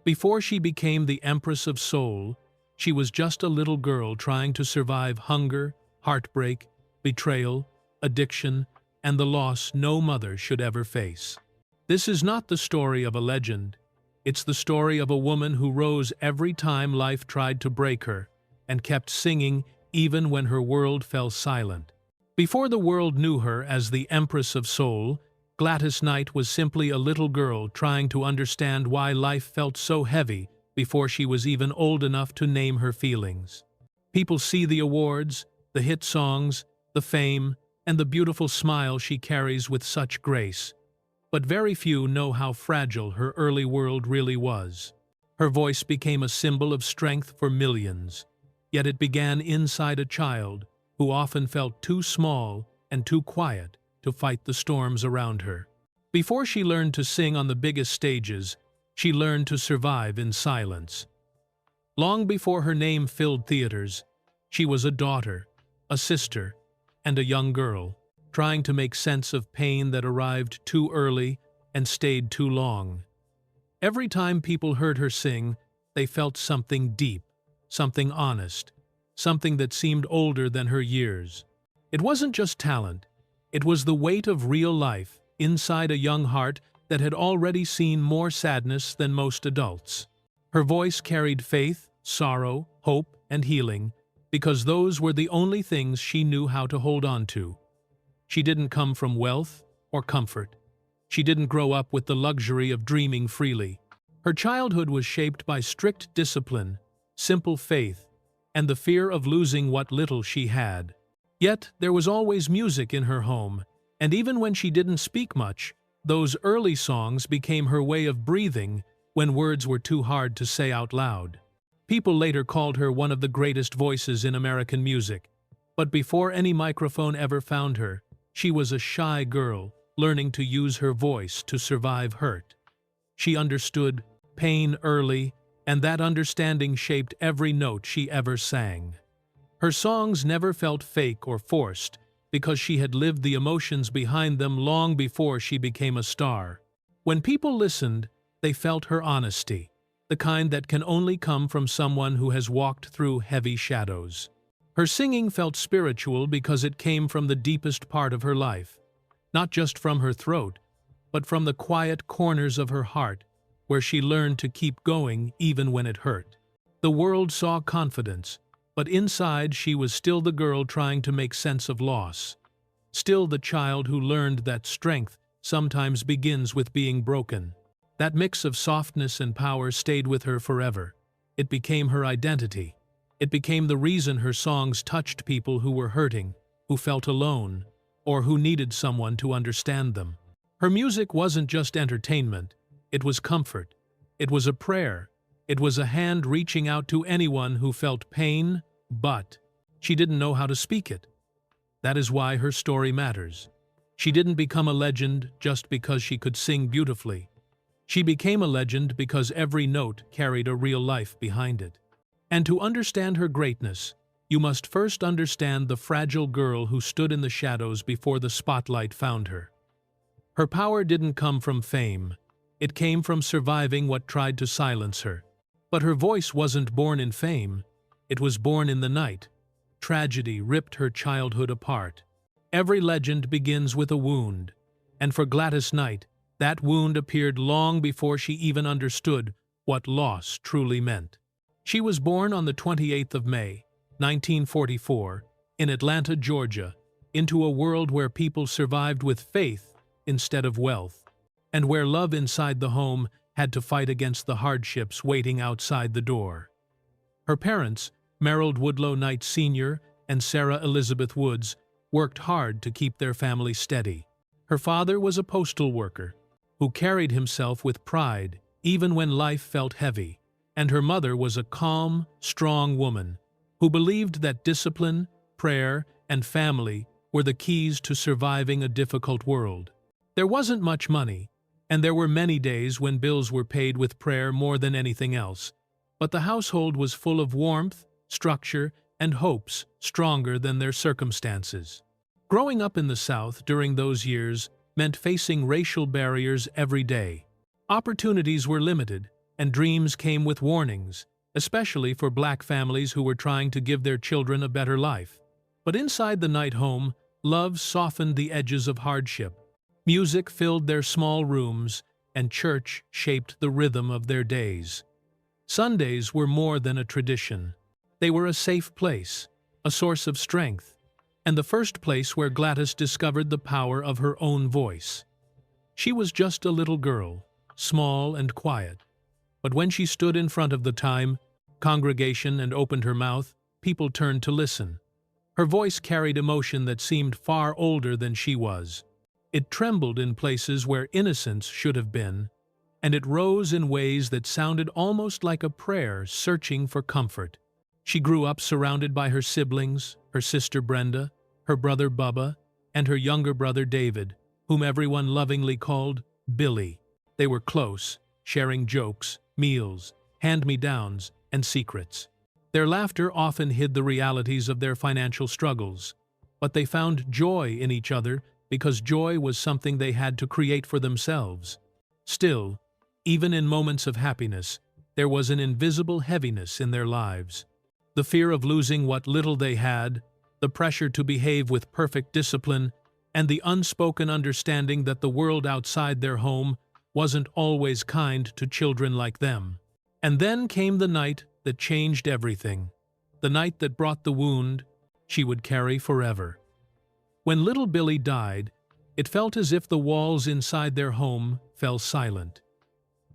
Before she became the Empress of Soul, she was just a little girl trying to survive hunger, heartbreak, betrayal, addiction, and the loss no mother should ever face. This is not the story of a legend. It's the story of a woman who rose every time life tried to break her and kept singing even when her world fell silent. Before the world knew her as the Empress of Soul, Gladys Knight was simply a little girl trying to understand why life felt so heavy before she was even old enough to name her feelings. People see the awards, the hit songs, the fame, and the beautiful smile she carries with such grace. But very few know how fragile her early world really was. Her voice became a symbol of strength for millions, yet it began inside a child who often felt too small and too quiet to fight the storms around her. Before she learned to sing on the biggest stages, she learned to survive in silence. Long before her name filled theaters, she was a daughter, a sister, and a young girl, trying to make sense of pain that arrived too early and stayed too long. Every time people heard her sing, they felt something deep, something honest, something that seemed older than her years. It wasn't just talent, it was the weight of real life inside a young heart that had already seen more sadness than most adults. Her voice carried faith, sorrow, hope, and healing, because those were the only things she knew how to hold on to. She didn't come from wealth or comfort. She didn't grow up with the luxury of dreaming freely. Her childhood was shaped by strict discipline, simple faith, and the fear of losing what little she had. Yet there was always music in her home, and even when she didn't speak much, those early songs became her way of breathing when words were too hard to say out loud. People later called her one of the greatest voices in American music, but before any microphone ever found her, she was a shy girl learning to use her voice to survive hurt. She understood pain early, and that understanding shaped every note she ever sang. Her songs never felt fake or forced because she had lived the emotions behind them long before she became a star. When people listened, they felt her honesty, the kind that can only come from someone who has walked through heavy shadows. Her singing felt spiritual because it came from the deepest part of her life, not just from her throat, but from the quiet corners of her heart, where she learned to keep going even when it hurt. The world saw confidence, but inside she was still the girl trying to make sense of loss. Still the child who learned that strength sometimes begins with being broken. That mix of softness and power stayed with her forever. It became her identity. It became the reason her songs touched people who were hurting, who felt alone, or who needed someone to understand them. Her music wasn't just entertainment, it was comfort. It was a prayer. It was a hand reaching out to anyone who felt pain, but she didn't know how to speak it. That is why her story matters. She didn't become a legend just because she could sing beautifully. She became a legend because every note carried a real life behind it. And to understand her greatness, you must first understand the fragile girl who stood in the shadows before the spotlight found her. Her power didn't come from fame. It came from surviving what tried to silence her. But her voice wasn't born in fame. It was born in the night. Tragedy ripped her childhood apart. Every legend begins with a wound. And for Gladys Knight, that wound appeared long before she even understood what loss truly meant. She was born on the 28th of May, 1944, in Atlanta, Georgia, into a world where people survived with faith instead of wealth, and where love inside the home had to fight against the hardships waiting outside the door. Her parents, Merrill Woodlow Knight Sr. and Sarah Elizabeth Woods, worked hard to keep their family steady. Her father was a postal worker who carried himself with pride even when life felt heavy, and her mother was a calm, strong woman who believed that discipline, prayer, and family were the keys to surviving a difficult world. There wasn't much money, and there were many days when bills were paid with prayer more than anything else, but the household was full of warmth, structure, and hopes stronger than their circumstances. Growing up in the South during those years meant facing racial barriers every day. Opportunities were limited, and dreams came with warnings, especially for Black families who were trying to give their children a better life. But inside the Knight home, love softened the edges of hardship. Music filled their small rooms, and church shaped the rhythm of their days. Sundays were more than a tradition. They were a safe place, a source of strength, and the first place where Gladys discovered the power of her own voice. She was just a little girl, small and quiet, but when she stood in front of the congregation and opened her mouth, people turned to listen. Her voice carried emotion that seemed far older than she was. It trembled in places where innocence should have been, and it rose in ways that sounded almost like a prayer searching for comfort. She grew up surrounded by her siblings, her sister Brenda, her brother Bubba, and her younger brother David, whom everyone lovingly called Billy. They were close, sharing jokes, meals, hand-me-downs, and secrets. Their laughter often hid the realities of their financial struggles, but they found joy in each other because joy was something they had to create for themselves. Still, even in moments of happiness, there was an invisible heaviness in their lives. The fear of losing what little they had, the pressure to behave with perfect discipline, and the unspoken understanding that the world outside their home wasn't always kind to children like them. And then came the night that changed everything, the night that brought the wound she would carry forever. When little Billy died, it felt as if the walls inside their home fell silent.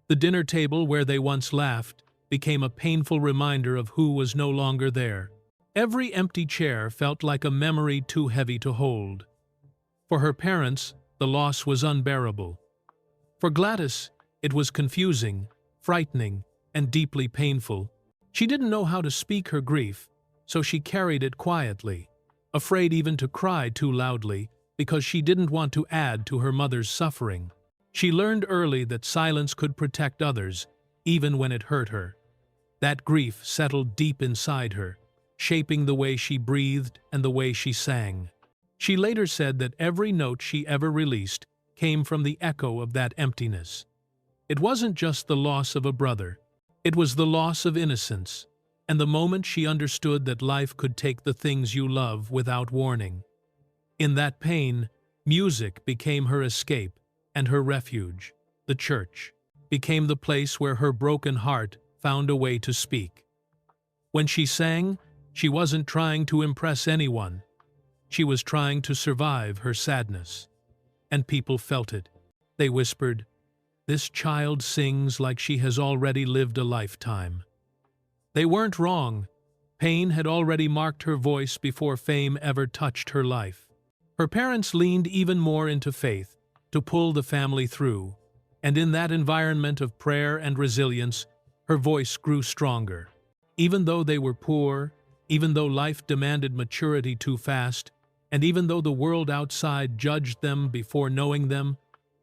The dinner table where they once laughed became a painful reminder of who was no longer there. Every empty chair felt like a memory too heavy to hold. For her parents, the loss was unbearable. For Gladys, it was confusing, frightening, and deeply painful. She didn't know how to speak her grief, so she carried it quietly, afraid even to cry too loudly because she didn't want to add to her mother's suffering. She learned early that silence could protect others, even when it hurt her. That grief settled deep inside her, shaping the way she breathed and the way she sang. She later said that every note she ever released came from the echo of that emptiness. It wasn't just the loss of a brother, it was the loss of innocence, and the moment she understood that life could take the things you love without warning. In that pain, music became her escape and her refuge. The church became the place where her broken heart found a way to speak. When she sang, she wasn't trying to impress anyone. She was trying to survive her sadness. And people felt it. They whispered, "This child sings like she has already lived a lifetime." They weren't wrong. Pain had already marked her voice before fame ever touched her life. Her parents leaned even more into faith to pull the family through, and in that environment of prayer and resilience, her voice grew stronger. Even though they were poor, even though life demanded maturity too fast, and even though the world outside judged them before knowing them,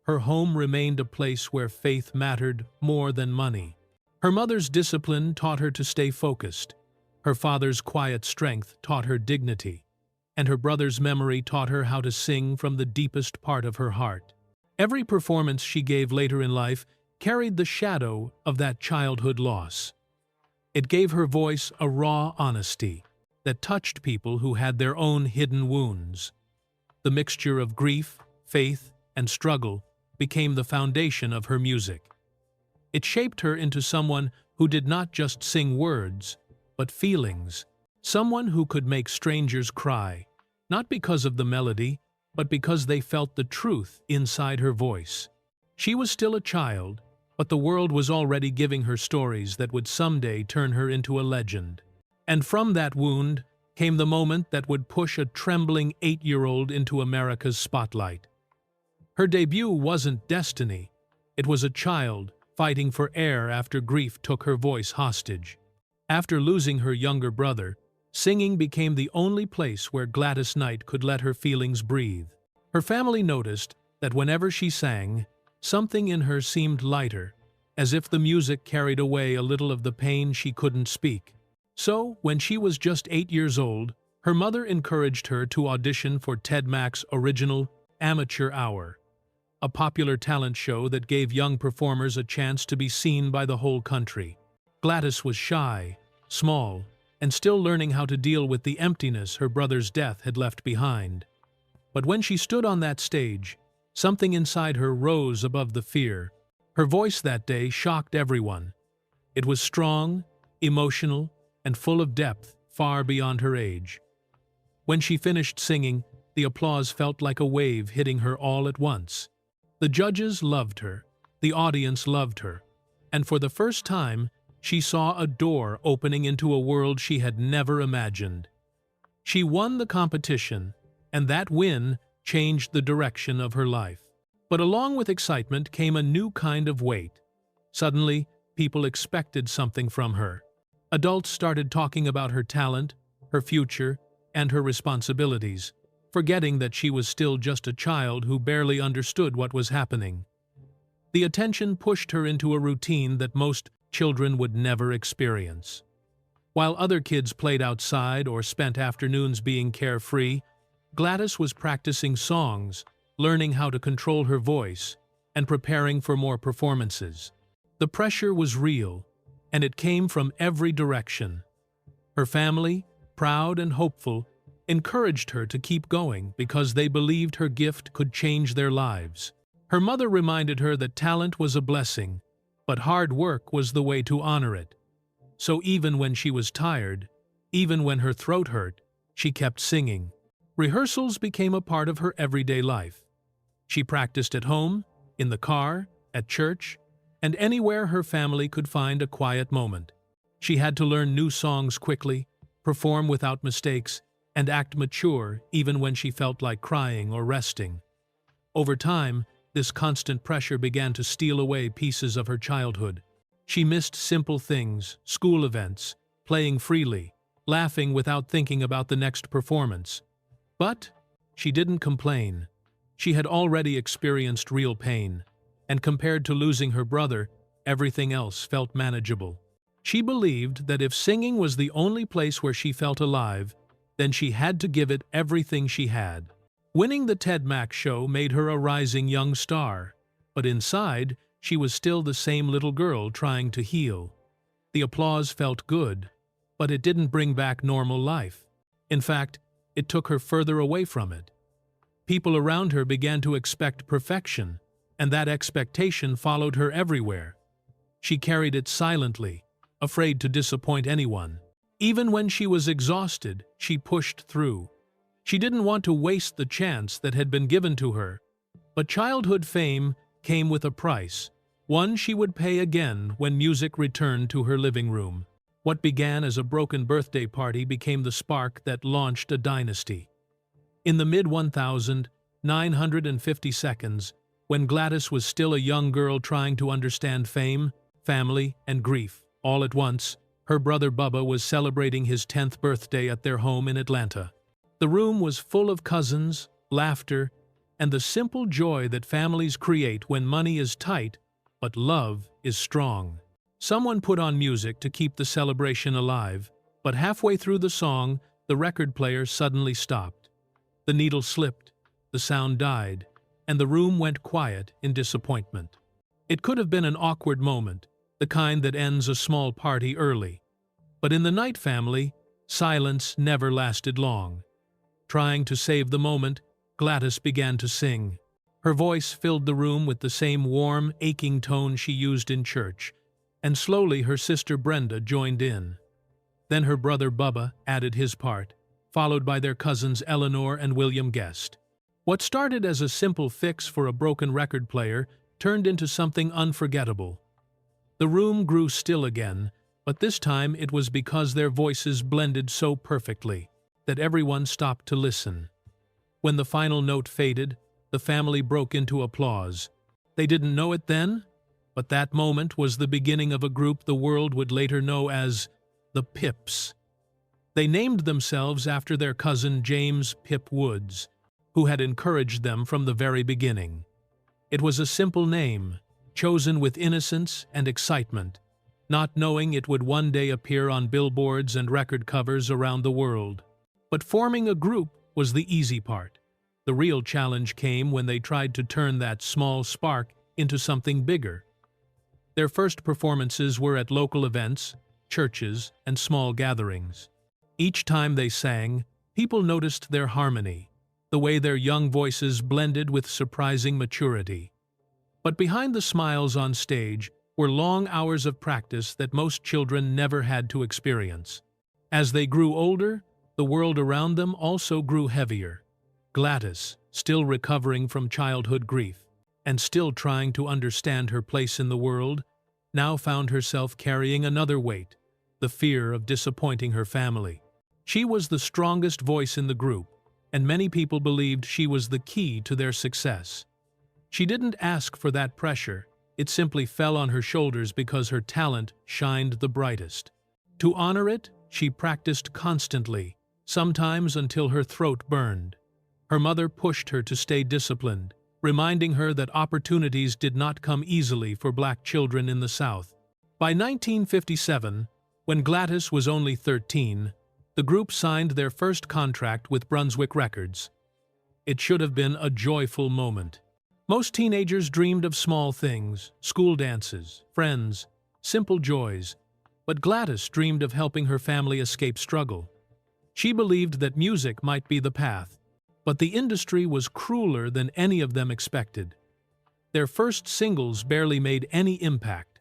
her home remained a place where faith mattered more than money. Her mother's discipline taught her to stay focused. Her father's quiet strength taught her dignity, and her brother's memory taught her how to sing from the deepest part of her heart. Every performance she gave later in life carried the shadow of that childhood loss. It gave her voice a raw honesty that touched people who had their own hidden wounds. The mixture of grief, faith, and struggle became the foundation of her music. It shaped her into someone who did not just sing words, but feelings, someone who could make strangers cry, not because of the melody, but because they felt the truth inside her voice. She was still a child, but the world was already giving her stories that would someday turn her into a legend. And from that wound came the moment that would push a trembling 8-year-old into America's spotlight. Her debut wasn't destiny. It was a child fighting for air after grief took her voice hostage. After losing her younger brother, singing became the only place where Gladys Knight could let her feelings breathe. Her family noticed that whenever she sang, something in her seemed lighter, as if the music carried away a little of the pain she couldn't speak. So, when she was just 8 years old, her mother encouraged her to audition for Ted Mack's original Amateur Hour. a popular talent show that gave young performers a chance to be seen by the whole country. Gladys was shy, small, and still learning how to deal with the emptiness her brother's death had left behind. But when she stood on that stage, something inside her rose above the fear. Her voice that day shocked everyone. It was strong, emotional, and full of depth far beyond her age. When she finished singing, the applause felt like a wave hitting her all at once. The judges loved her, the audience loved her, and for the first time, she saw a door opening into a world she had never imagined. She won the competition, and that win changed the direction of her life. But along with excitement came a new kind of weight. Suddenly, people expected something from her. Adults started talking about her talent, her future, and her responsibilities, forgetting that she was still just a child who barely understood what was happening. The attention pushed her into a routine that most children would never experience. While other kids played outside or spent afternoons being carefree, Gladys was practicing songs, learning how to control her voice, and preparing for more performances. The pressure was real, and it came from every direction. Her family, proud and hopeful, encouraged her to keep going because they believed her gift could change their lives. Her mother reminded her that talent was a blessing, but hard work was the way to honor it. So even when she was tired, even when her throat hurt, she kept singing. Rehearsals became a part of her everyday life. She practiced at home, in the car, at church, and anywhere her family could find a quiet moment. She had to learn new songs quickly, perform without mistakes, and act mature even when she felt like crying or resting. Over time, this constant pressure began to steal away pieces of her childhood. She missed simple things, school events, playing freely, laughing without thinking about the next performance. But she didn't complain. She had already experienced real pain, and compared to losing her brother, everything else felt manageable. She believed that if singing was the only place where she felt alive, then she had to give it everything she had. Winning the Ted Mack show made her a rising young star, but inside, she was still the same little girl trying to heal. The applause felt good, but it didn't bring back normal life. In fact, it took her further away from it. People around her began to expect perfection, and that expectation followed her everywhere. She carried it silently, afraid to disappoint anyone. Even when she was exhausted, she pushed through. She didn't want to waste the chance that had been given to her. But childhood fame came with a price, one she would pay again when music returned to her living room. What began as a broken birthday party became the spark that launched a dynasty. In the mid-1950s, when Gladys was still a young girl trying to understand fame, family, and grief, all at once, her brother Bubba was celebrating his 10th birthday at their home in Atlanta. The room was full of cousins, laughter, and the simple joy that families create when money is tight, but love is strong. Someone put on music to keep the celebration alive, but halfway through the song, the record player suddenly stopped. The needle slipped, the sound died, and the room went quiet in disappointment. It could have been an awkward moment, the kind that ends a small party early. But in the Knight family, silence never lasted long. Trying to save the moment, Gladys began to sing. Her voice filled the room with the same warm, aching tone she used in church, and slowly her sister Brenda joined in. Then her brother Bubba added his part, followed by their cousins Eleanor and William Guest. What started as a simple fix for a broken record player turned into something unforgettable. The room grew still again, but this time it was because their voices blended so perfectly that everyone stopped to listen. When the final note faded, the family broke into applause. They didn't know it then, but that moment was the beginning of a group the world would later know as the Pips. They named themselves after their cousin James Pip Woods, who had encouraged them from the very beginning. It was a simple name, chosen with innocence and excitement, not knowing it would one day appear on billboards and record covers around the world. But forming a group was the easy part. The real challenge came when they tried to turn that small spark into something bigger. Their first performances were at local events, churches, and small gatherings. Each time they sang, people noticed their harmony, the way their young voices blended with surprising maturity. But behind the smiles on stage were long hours of practice that most children never had to experience. As they grew older, the world around them also grew heavier. Gladys, still recovering from childhood grief, and still trying to understand her place in the world, now found herself carrying another weight, the fear of disappointing her family. She was the strongest voice in the group, and many people believed she was the key to their success. She didn't ask for that pressure, it simply fell on her shoulders because her talent shined the brightest. To honor it, she practiced constantly, sometimes until her throat burned. Her mother pushed her to stay disciplined, reminding her that opportunities did not come easily for black children in the South. By 1957, when Gladys was only 13, the group signed their first contract with Brunswick Records. It should have been a joyful moment. Most teenagers dreamed of small things, school dances, friends, simple joys, but Gladys dreamed of helping her family escape struggle. She believed that music might be the path, but the industry was crueler than any of them expected. Their first singles barely made any impact.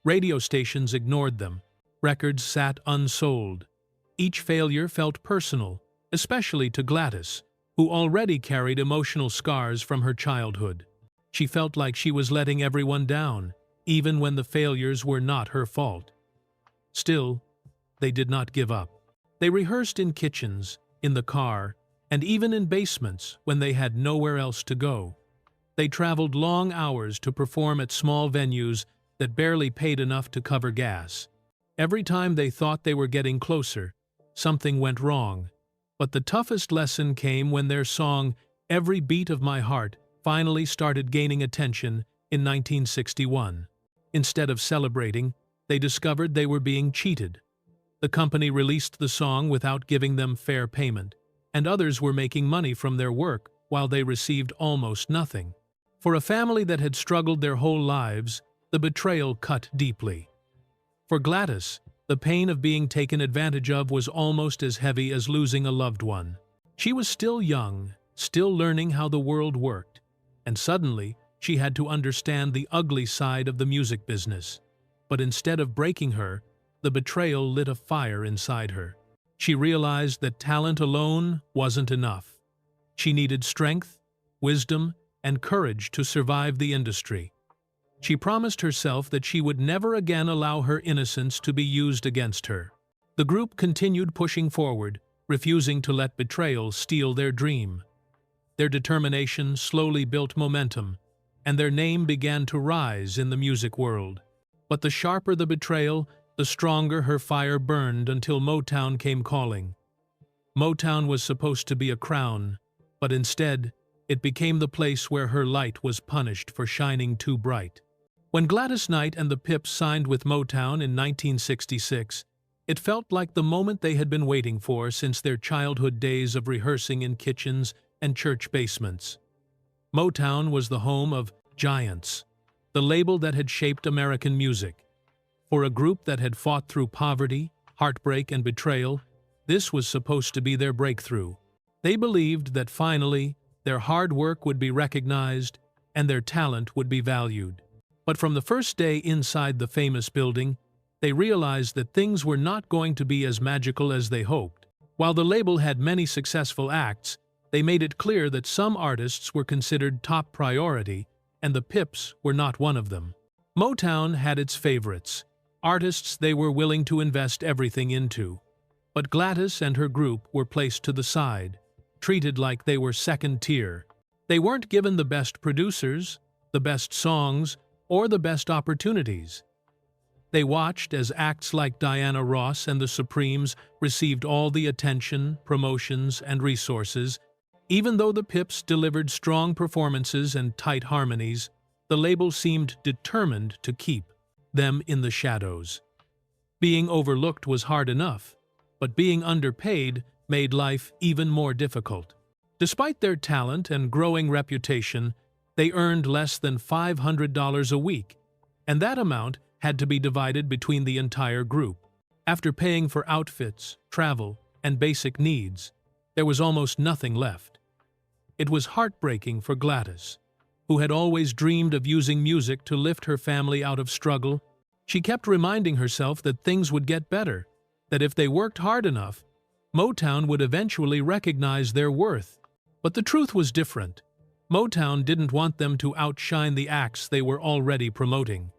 Radio stations ignored them. Records sat unsold. Each failure felt personal, especially to Gladys, who already carried emotional scars from her childhood. She felt like she was letting everyone down, even when the failures were not her fault. Still, they did not give up. They rehearsed in kitchens, in the car, and even in basements when they had nowhere else to go. They traveled long hours to perform at small venues that barely paid enough to cover gas. Every time they thought they were getting closer, something went wrong. But the toughest lesson came when their song, "Every Beat of My Heart," finally started gaining attention in 1961. Instead of celebrating, they discovered they were being cheated. The company released the song without giving them fair payment, and others were making money from their work while they received almost nothing. For a family that had struggled their whole lives, the betrayal cut deeply. For Gladys, the pain of being taken advantage of was almost as heavy as losing a loved one. She was still young, still learning how the world worked, and suddenly she had to understand the ugly side of the music business. But instead of breaking her, the betrayal lit a fire inside her. She realized that talent alone wasn't enough. She needed strength, wisdom, and courage to survive the industry. She promised herself that she would never again allow her innocence to be used against her. The group continued pushing forward, refusing to let betrayal steal their dream. Their determination slowly built momentum, and their name began to rise in the music world. But the sharper the betrayal, the stronger her fire burned until Motown came calling. Motown was supposed to be a crown, but instead, it became the place where her light was punished for shining too bright. When Gladys Knight and the Pips signed with Motown in 1966, it felt like the moment they had been waiting for since their childhood days of rehearsing in kitchens and church basements. Motown was the home of giants, the label that had shaped American music. For a group that had fought through poverty, heartbreak, and betrayal, this was supposed to be their breakthrough. They believed that finally, their hard work would be recognized and their talent would be valued. But from the first day inside the famous building, they realized that things were not going to be as magical as they hoped. While the label had many successful acts, they made it clear that some artists were considered top priority, and the Pips were not one of them. Motown had its favorites, artists they were willing to invest everything into. But Gladys and her group were placed to the side, treated like they were second tier. They weren't given the best producers, the best songs, or the best opportunities. They watched as acts like Diana Ross and the Supremes received all the attention, promotions, and resources. Even though the Pips delivered strong performances and tight harmonies, the label seemed determined to keep them in the shadows. Being overlooked was hard enough, but being underpaid made life even more difficult. Despite their talent and growing reputation, they earned less than $500 a week, and that amount had to be divided between the entire group. After paying for outfits, travel, and basic needs, there was almost nothing left. It was heartbreaking for Gladys, who had always dreamed of using music to lift her family out of struggle. She kept reminding herself that things would get better, that if they worked hard enough, Motown would eventually recognize their worth. But the truth was different. Motown didn't want them to outshine the acts they were already promoting.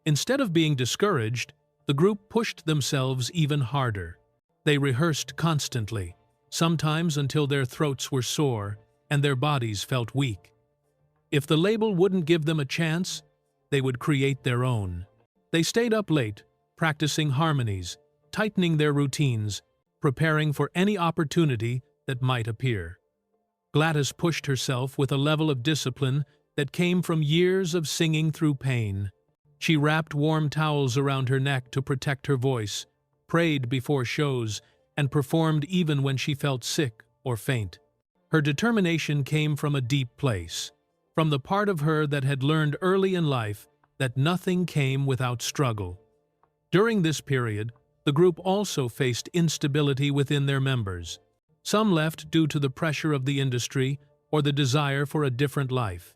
Instead of being discouraged, the group pushed themselves even harder. They rehearsed constantly, sometimes until their throats were sore and their bodies felt weak. If the label wouldn't give them a chance, they would create their own. They stayed up late, practicing harmonies, tightening their routines, preparing for any opportunity that might appear. Gladys pushed herself with a level of discipline that came from years of singing through pain. She wrapped warm towels around her neck to protect her voice, prayed before shows, and performed even when she felt sick or faint. Her determination came from a deep place, from the part of her that had learned early in life that nothing came without struggle. During this period, the group also faced instability within their members. Some left due to the pressure of the industry or the desire for a different life.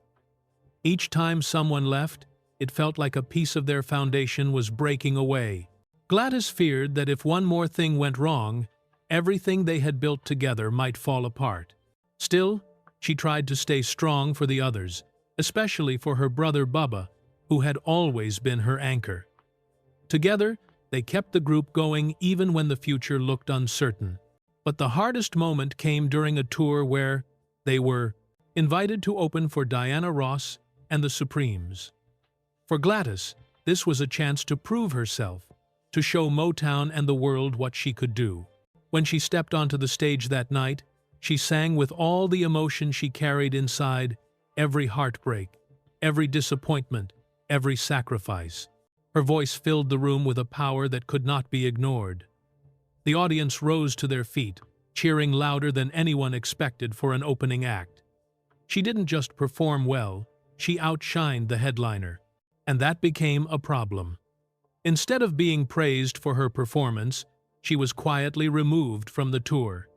Each time someone left, it felt like a piece of their foundation was breaking away. Gladys feared that if one more thing went wrong, everything they had built together might fall apart. Still, she tried to stay strong for the others, especially for her brother Bubba, who had always been her anchor. Together, they kept the group going even when the future looked uncertain. But the hardest moment came during a tour where they were invited to open for Diana Ross and the Supremes. For Gladys, this was a chance to prove herself, to show Motown and the world what she could do. When she stepped onto the stage that night, she sang with all the emotion she carried inside, every heartbreak, every disappointment, every sacrifice. Her voice filled the room with a power that could not be ignored. The audience rose to their feet, cheering louder than anyone expected for an opening act. She didn't just perform well, she outshined the headliner. And that became a problem. Instead of being praised for her performance, she was quietly removed from the tour.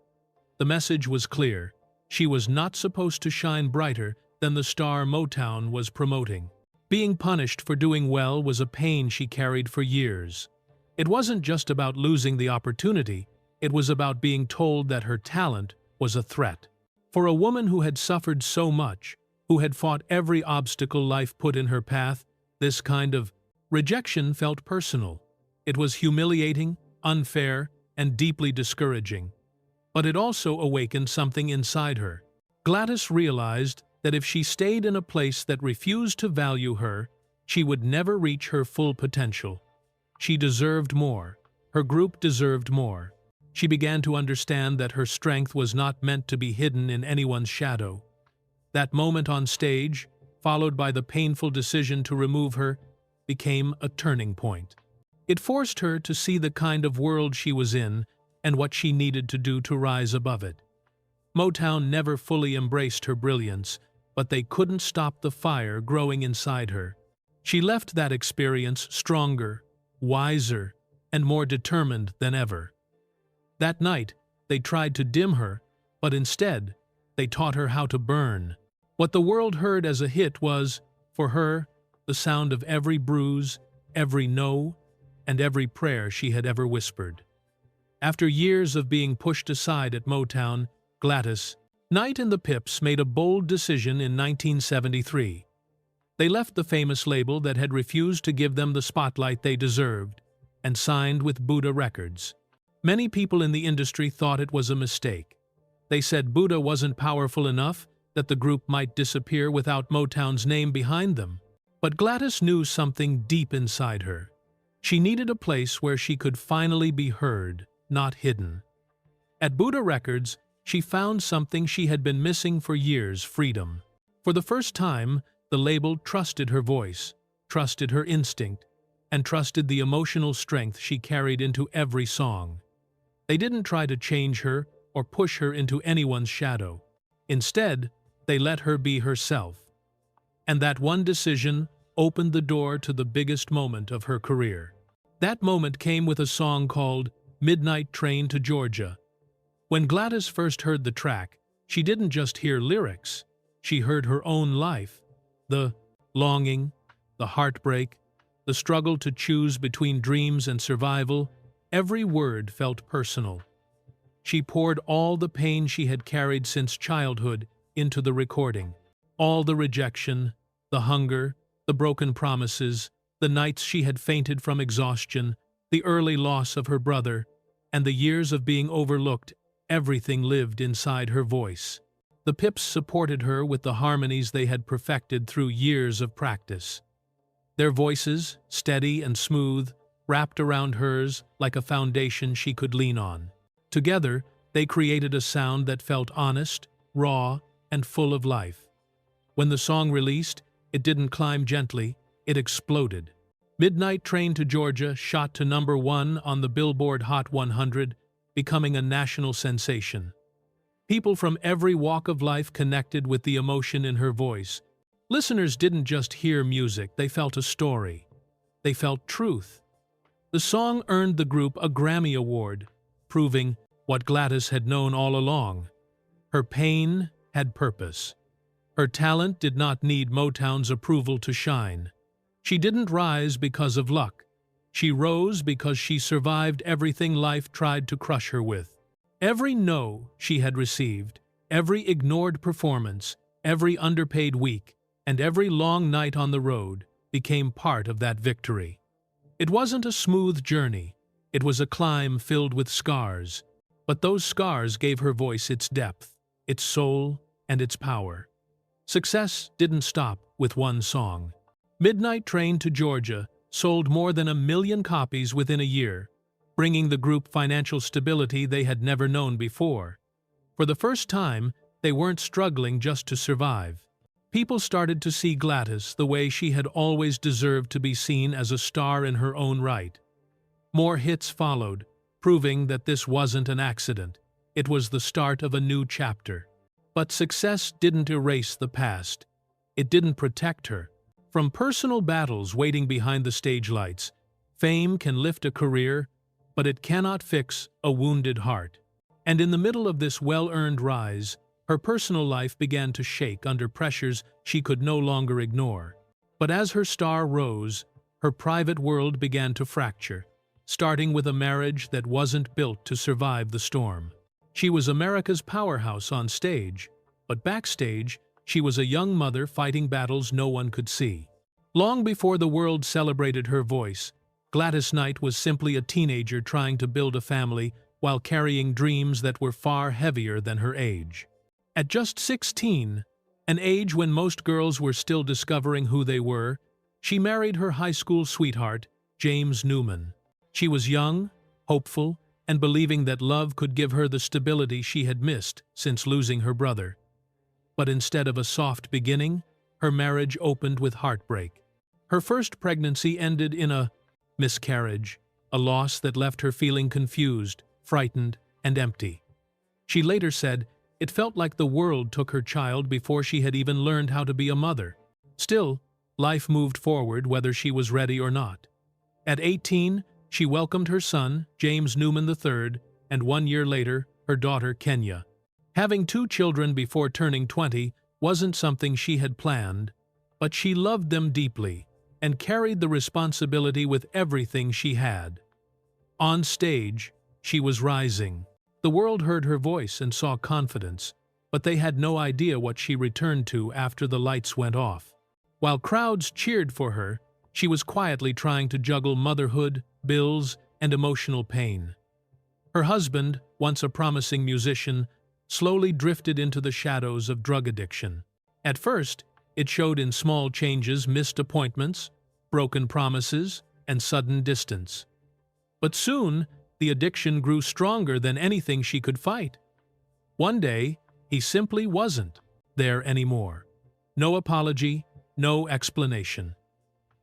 The message was clear. She was not supposed to shine brighter than the star Motown was promoting. Being punished for doing well was a pain she carried for years. It wasn't just about losing the opportunity, it was about being told that her talent was a threat. For a woman who had suffered so much, who had fought every obstacle life put in her path, this kind of rejection felt personal. It was humiliating, unfair, and deeply discouraging. But it also awakened something inside her. Gladys realized that if she stayed in a place that refused to value her, she would never reach her full potential. She deserved more. Her group deserved more. She began to understand that her strength was not meant to be hidden in anyone's shadow. That moment on stage, followed by the painful decision to remove her, became a turning point. It forced her to see the kind of world she was in and what she needed to do to rise above it. Motown never fully embraced her brilliance, but they couldn't stop the fire growing inside her. She left that experience stronger, wiser, and more determined than ever. That night, they tried to dim her, but instead, they taught her how to burn. What the world heard as a hit was, for her, the sound of every bruise, every no, and every prayer she had ever whispered. After years of being pushed aside at Motown, Gladys Knight and the Pips made a bold decision in 1973. They left the famous label that had refused to give them the spotlight they deserved and signed with Buddha Records. Many people in the industry thought it was a mistake. They said Buddha wasn't powerful enough, that the group might disappear without Motown's name behind them. But Gladys knew something deep inside her. She needed a place where she could finally be heard, not hidden. At Buddha Records, she found something she had been missing for years: freedom. For the first time, the label trusted her voice, trusted her instinct, and trusted the emotional strength she carried into every song. They didn't try to change her or push her into anyone's shadow. Instead, they let her be herself. And that one decision opened the door to the biggest moment of her career. That moment came with a song called Midnight Train to Georgia. When Gladys first heard the track, she didn't just hear lyrics. She heard her own life. The longing, the heartbreak, the struggle to choose between dreams and survival, every word felt personal. She poured all the pain she had carried since childhood into the recording. All the rejection, the hunger, the broken promises, the nights she had fainted from exhaustion, the early loss of her brother, and the years of being overlooked, everything lived inside her voice. The Pips supported her with the harmonies they had perfected through years of practice. Their voices, steady and smooth, wrapped around hers like a foundation she could lean on. Together, they created a sound that felt honest, raw, and full of life. When the song released, it didn't climb gently, it exploded. Midnight Train to Georgia shot to #1 on the Billboard Hot 100, becoming a national sensation. People from every walk of life connected with the emotion in her voice. Listeners didn't just hear music, they felt a story. They felt truth. The song earned the group a Grammy Award, proving what Gladys had known all along. Her pain had purpose. Her talent did not need Motown's approval to shine. She didn't rise because of luck. She rose because she survived everything life tried to crush her with. Every no she had received, every ignored performance, every underpaid week, and every long night on the road became part of that victory. It wasn't a smooth journey. It was a climb filled with scars. But those scars gave her voice its depth, its soul, and its power. Success didn't stop with one song. Midnight Train to Georgia sold more than 1 million copies within a year, bringing the group financial stability they had never known before. For the first time, they weren't struggling just to survive. People started to see Gladys the way she had always deserved to be seen, as a star in her own right. More hits followed, proving that this wasn't an accident. It was the start of a new chapter. But success didn't erase the past. It didn't protect her. From personal battles waiting behind the stage lights, fame can lift a career, but it cannot fix a wounded heart. And in the middle of this well-earned rise, her personal life began to shake under pressures she could no longer ignore. But as her star rose, her private world began to fracture, starting with a marriage that wasn't built to survive the storm. She was America's powerhouse on stage, but backstage, she was a young mother fighting battles no one could see. Long before the world celebrated her voice, Gladys Knight was simply a teenager trying to build a family while carrying dreams that were far heavier than her age. At just 16, an age when most girls were still discovering who they were, she married her high school sweetheart, James Newman. She was young, hopeful, and believing that love could give her the stability she had missed since losing her brother. But instead of a soft beginning, her marriage opened with heartbreak. Her first pregnancy ended in a miscarriage, a loss that left her feeling confused, frightened, and empty. She later said, "It felt like the world took her child before she had even learned how to be a mother." Still, life moved forward whether she was ready or not. At 18, she welcomed her son, James Newman III, and 1 year later, her daughter, Kenya. Having 2 children before turning 20 wasn't something she had planned, but she loved them deeply and carried the responsibility with everything she had. On stage, she was rising. The world heard her voice and saw confidence, but they had no idea what she returned to after the lights went off. While crowds cheered for her, she was quietly trying to juggle motherhood, bills, and emotional pain. Her husband, once a promising musician, slowly drifted into the shadows of drug addiction. At first, it showed in small changes, missed appointments, broken promises, and sudden distance. But soon, the addiction grew stronger than anything she could fight. One day, he simply wasn't there anymore. No apology, no explanation.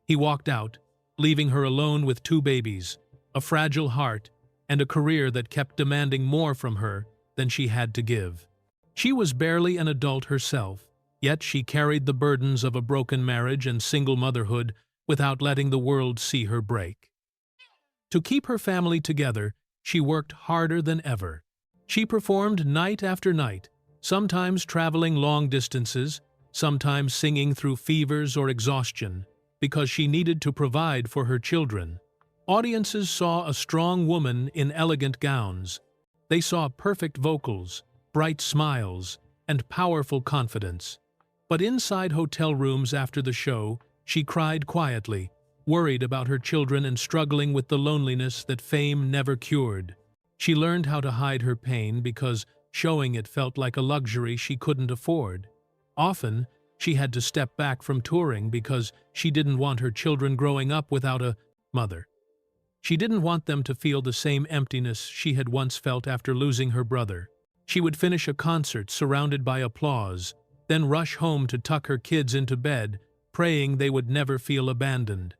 He walked out, leaving her alone with 2 babies, a fragile heart, and a career that kept demanding more from her than she had to give. She was barely an adult herself, yet she carried the burdens of a broken marriage and single motherhood without letting the world see her break. To keep her family together, she worked harder than ever. She performed night after night, sometimes traveling long distances, sometimes singing through fevers or exhaustion, because she needed to provide for her children. Audiences saw a strong woman in elegant gowns. They saw perfect vocals, bright smiles, and powerful confidence. But inside hotel rooms after the show, she cried quietly, worried about her children and struggling with the loneliness that fame never cured. She learned how to hide her pain because showing it felt like a luxury she couldn't afford. Often, she had to step back from touring because she didn't want her children growing up without a mother. She didn't want them to feel the same emptiness she had once felt after losing her brother. She would finish a concert surrounded by applause, then rush home to tuck her kids into bed, praying they would never feel abandoned.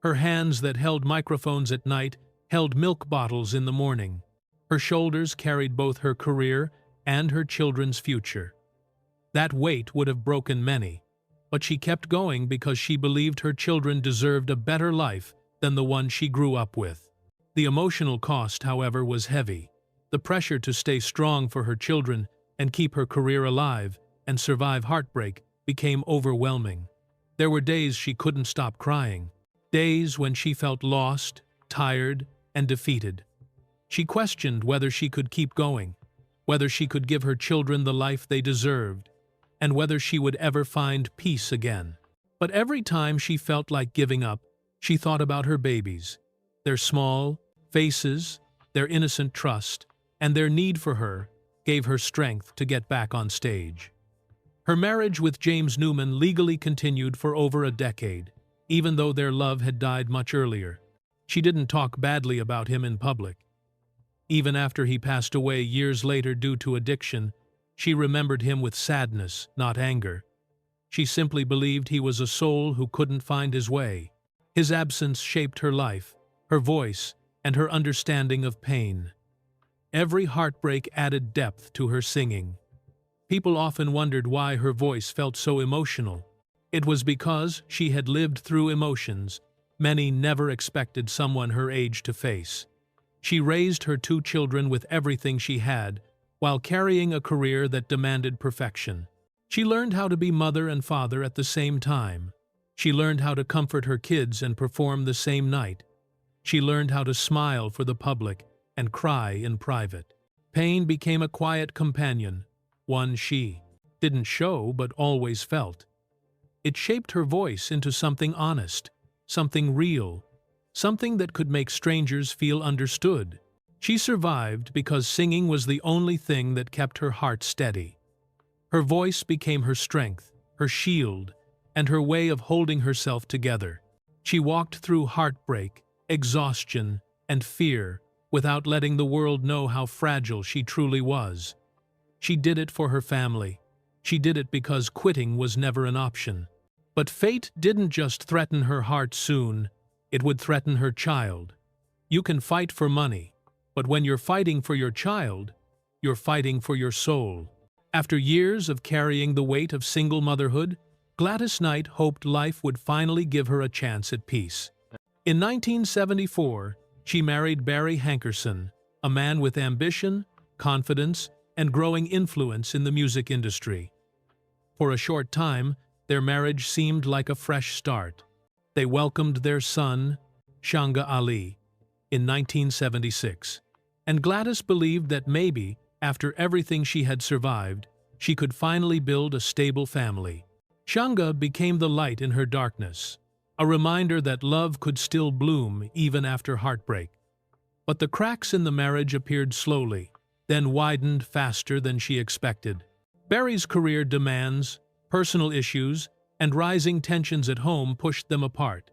Her hands that held microphones at night held milk bottles in the morning. Her shoulders carried both her career and her children's future. That weight would have broken many, but she kept going because she believed her children deserved a better life than the one she grew up with. The emotional cost, however, was heavy. The pressure to stay strong for her children and keep her career alive and survive heartbreak became overwhelming. There were days she couldn't stop crying, days when she felt lost, tired, and defeated. She questioned whether she could keep going, whether she could give her children the life they deserved, and whether she would ever find peace again. But every time she felt like giving up, she thought about her babies, their small faces, their innocent trust, and their need for her gave her strength to get back on stage. Her marriage with James Newman legally continued for over a decade, even though their love had died much earlier. She didn't talk badly about him in public. Even after he passed away years later due to addiction, she remembered him with sadness, not anger. She simply believed he was a soul who couldn't find his way. His absence shaped her life, her voice, and her understanding of pain. Every heartbreak added depth to her singing. People often wondered why her voice felt so emotional. It was because she had lived through emotions many never expected someone her age to face. She raised her 2 children with everything she had, while carrying a career that demanded perfection. She learned how to be mother and father at the same time. She learned how to comfort her kids and perform the same night. She learned how to smile for the public and cry in private. Pain became a quiet companion, one she didn't show but always felt. It shaped her voice into something honest, something real, something that could make strangers feel understood. She survived because singing was the only thing that kept her heart steady. Her voice became her strength, her shield, and her way of holding herself together. She walked through heartbreak, exhaustion, and fear without letting the world know how fragile she truly was. She did it for her family. She did it because quitting was never an option. But fate didn't just threaten her heart soon, it would threaten her child. You can fight for money, but when you're fighting for your child, you're fighting for your soul. After years of carrying the weight of single motherhood, Gladys Knight hoped life would finally give her a chance at peace. In 1974, she married Barry Hankerson, a man with ambition, confidence, and growing influence in the music industry. For a short time, their marriage seemed like a fresh start. They welcomed their son, Shanga Ali, in 1976, and Gladys believed that maybe, after everything she had survived, she could finally build a stable family. Shanga became the light in her darkness, a reminder that love could still bloom even after heartbreak. But the cracks in the marriage appeared slowly, then widened faster than she expected. Barry's career demands, personal issues, and rising tensions at home pushed them apart.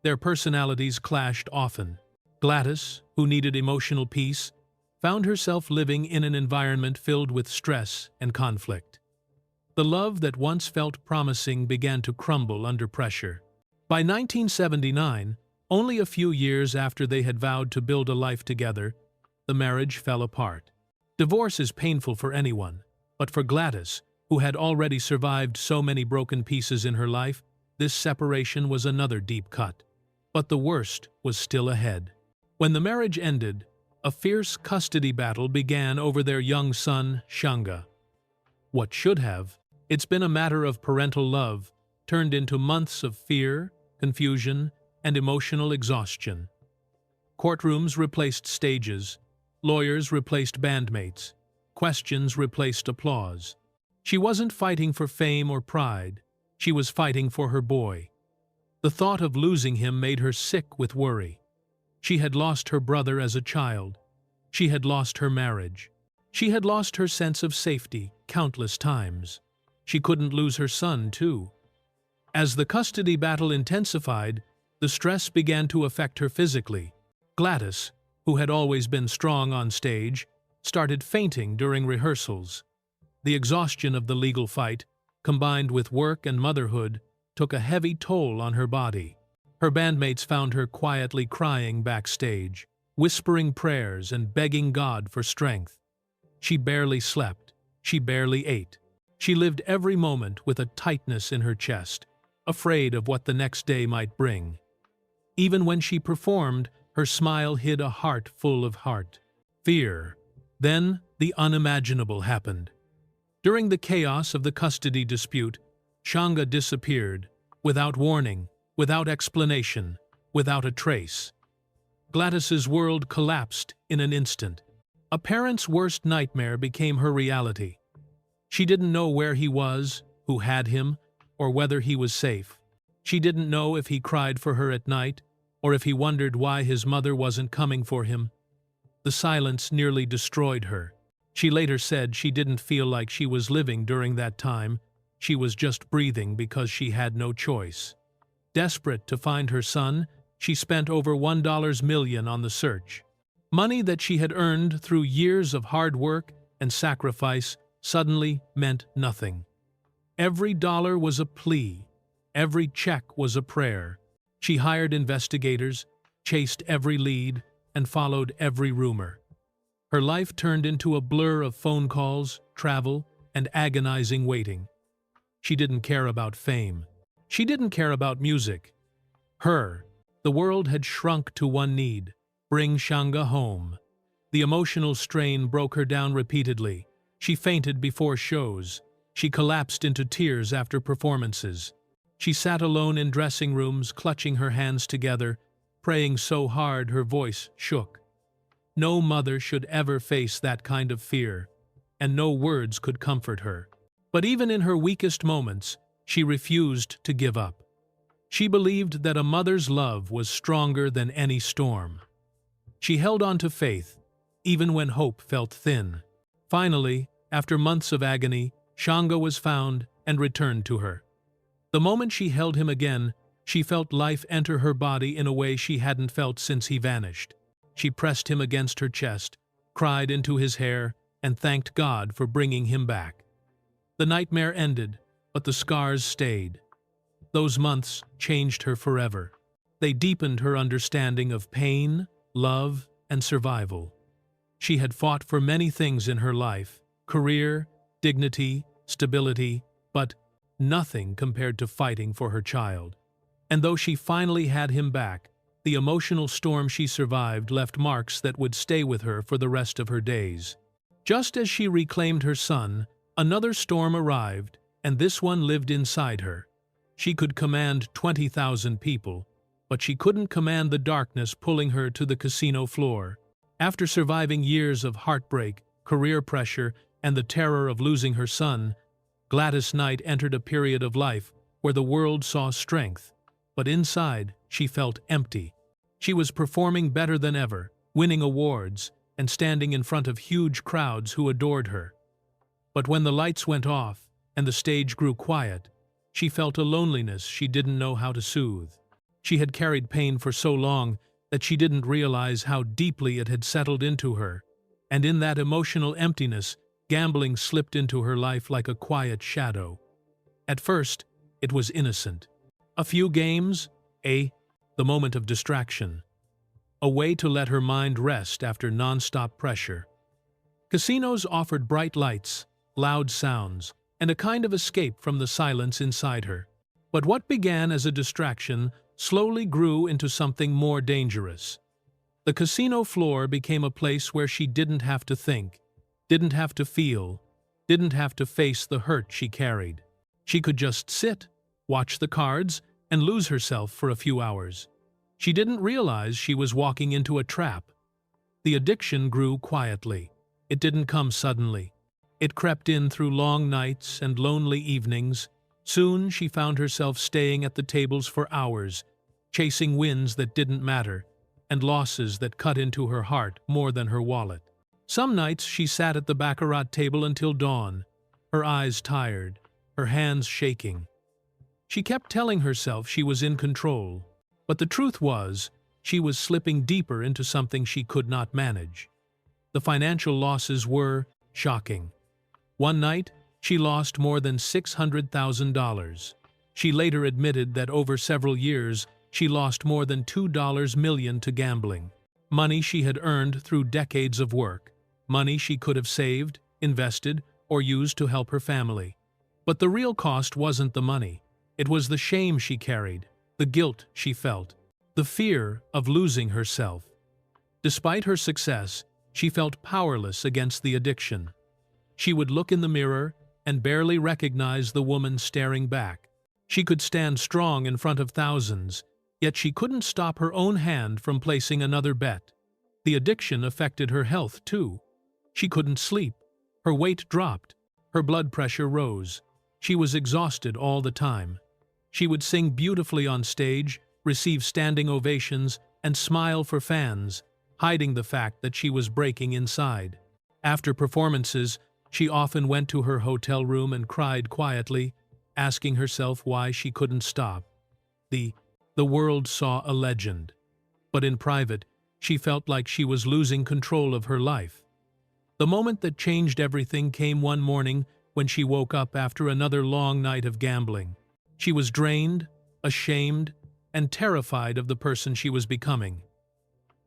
Their personalities clashed often. Gladys, who needed emotional peace, found herself living in an environment filled with stress and conflict. The love that once felt promising began to crumble under pressure. By 1979, only a few years after they had vowed to build a life together, the marriage fell apart. Divorce is painful for anyone, But for Gladys, who had already survived so many broken pieces in her life, this separation was another deep cut. But the worst was still ahead. When the marriage ended, a fierce custody battle began over their young son, Shanga. What should have, it's been a matter of parental love, turned into months of fear, confusion, and emotional exhaustion. Courtrooms replaced stages, lawyers replaced bandmates, questions replaced applause. She wasn't fighting for fame or pride, she was fighting for her boy. The thought of losing him made her sick with worry. She had lost her brother as a child. She had lost her marriage. She had lost her sense of safety countless times. She couldn't lose her son, too. As the custody battle intensified, the stress began to affect her physically. Gladys, who had always been strong on stage, started fainting during rehearsals. The exhaustion of the legal fight, combined with work and motherhood, took a heavy toll on her body. Her bandmates found her quietly crying backstage, whispering prayers and begging God for strength. She barely slept. She barely ate. She lived every moment with a tightness in her chest, afraid of what the next day might bring. Even when she performed, her smile hid a heart full of fear. Then the unimaginable happened. During the chaos of the custody dispute, Shanga disappeared, without warning, without explanation, without a trace. Gladys's world collapsed in an instant. A parent's worst nightmare became her reality. She didn't know where he was, who had him, or whether he was safe. She didn't know if he cried for her at night, or if he wondered why his mother wasn't coming for him. The silence nearly destroyed her. She later said she didn't feel like she was living during that time. She was just breathing because she had no choice. Desperate to find her son, she spent over $1 million on the search. Money that she had earned through years of hard work and sacrifice suddenly meant nothing. Every dollar was a plea. Every check was a prayer. She hired investigators, chased every lead, and followed every rumor. Her life turned into a blur of phone calls, travel, and agonizing waiting. She didn't care about fame. She didn't care about music. The world had shrunk to one need: bring Shanga home. The emotional strain broke her down repeatedly. She fainted before shows. She collapsed into tears after performances. She sat alone in dressing rooms, clutching her hands together, praying so hard her voice shook. No mother should ever face that kind of fear, and no words could comfort her. But even in her weakest moments, she refused to give up. She believed that a mother's love was stronger than any storm. She held on to faith, even when hope felt thin. Finally, after months of agony, Shanga was found and returned to her. The moment she held him again, she felt life enter her body in a way she hadn't felt since he vanished. She pressed him against her chest, cried into his hair, and thanked God for bringing him back. The nightmare ended, but the scars stayed. Those months changed her forever. They deepened her understanding of pain, love, and survival. She had fought for many things in her life: career, dignity, stability, but nothing compared to fighting for her child. And though she finally had him back, the emotional storm she survived left marks that would stay with her for the rest of her days. Just as she reclaimed her son, another storm arrived, and this one lived inside her. She could command 20,000 people, but she couldn't command the darkness pulling her to the casino floor. After surviving years of heartbreak, career pressure, and the terror of losing her son, Gladys Knight entered a period of life where the world saw strength, but inside she felt empty. She was performing better than ever, winning awards, and standing in front of huge crowds who adored her. But when the lights went off and the stage grew quiet, she felt a loneliness she didn't know how to soothe. She had carried pain for so long that she didn't realize how deeply it had settled into her, and in that emotional emptiness, gambling slipped into her life like a quiet shadow. At first, it was innocent. A few games, the moment of distraction. A way to let her mind rest after non-stop pressure. Casinos offered bright lights, loud sounds, and a kind of escape from the silence inside her. But what began as a distraction slowly grew into something more dangerous. The casino floor became a place where she didn't have to think, didn't have to feel, didn't have to face the hurt she carried. She could just sit, watch the cards, and lose herself for a few hours. She didn't realize she was walking into a trap. The addiction grew quietly. It didn't come suddenly. It crept in through long nights and lonely evenings. Soon she found herself staying at the tables for hours, chasing wins that didn't matter, and losses that cut into her heart more than her wallet. Some nights she sat at the baccarat table until dawn, her eyes tired, her hands shaking. She kept telling herself she was in control, but the truth was, she was slipping deeper into something she could not manage. The financial losses were shocking. One night, she lost more than $600,000. She later admitted that over several years, she lost more than $2 million to gambling. Money she had earned through decades of work. Money she could have saved, invested, or used to help her family. But the real cost wasn't the money. It was the shame she carried, the guilt she felt, the fear of losing herself. Despite her success, she felt powerless against the addiction. She would look in the mirror and barely recognize the woman staring back. She could stand strong in front of thousands, yet she couldn't stop her own hand from placing another bet. The addiction affected her health, too. She couldn't sleep. Her weight dropped. Her blood pressure rose. She was exhausted all the time. She would sing beautifully on stage, receive standing ovations, and smile for fans, hiding the fact that she was breaking inside. After performances, she often went to her hotel room and cried quietly, asking herself why she couldn't stop. The world saw a legend. But in private, she felt like she was losing control of her life. The moment that changed everything came one morning when she woke up after another long night of gambling. She was drained, ashamed, and terrified of the person she was becoming.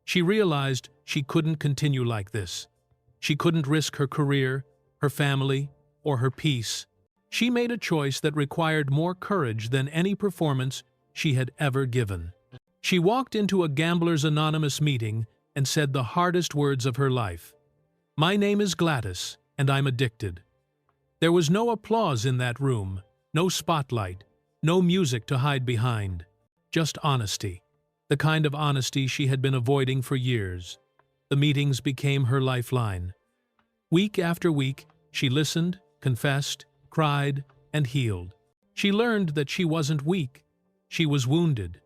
She realized she couldn't continue like this. She couldn't risk her career, her family, or her peace. She made a choice that required more courage than any performance she had ever given. She walked into a Gamblers Anonymous meeting and said the hardest words of her life. "My name is Gladys, and I'm addicted." There was no applause in that room, no spotlight, no music to hide behind. Just honesty. The kind of honesty she had been avoiding for years. The meetings became her lifeline. Week after week, she listened, confessed, cried, and healed. She learned that she wasn't weak. She was wounded.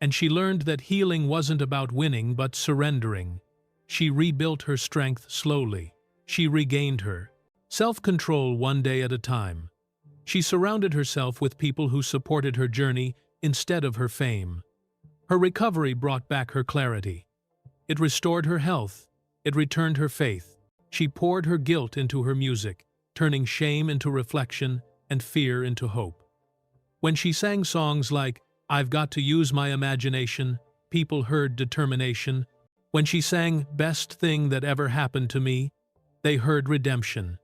And she learned that healing wasn't about winning but surrendering. She rebuilt her strength slowly. She regained her self-control one day at a time. She surrounded herself with people who supported her journey instead of her fame. Her recovery brought back her clarity. It restored her health. It returned her faith. She poured her guilt into her music, turning shame into reflection and fear into hope. When she sang songs like, "I've Got to Use My Imagination," people heard determination. When she sang, "Best Thing That Ever Happened to Me," they heard redemption.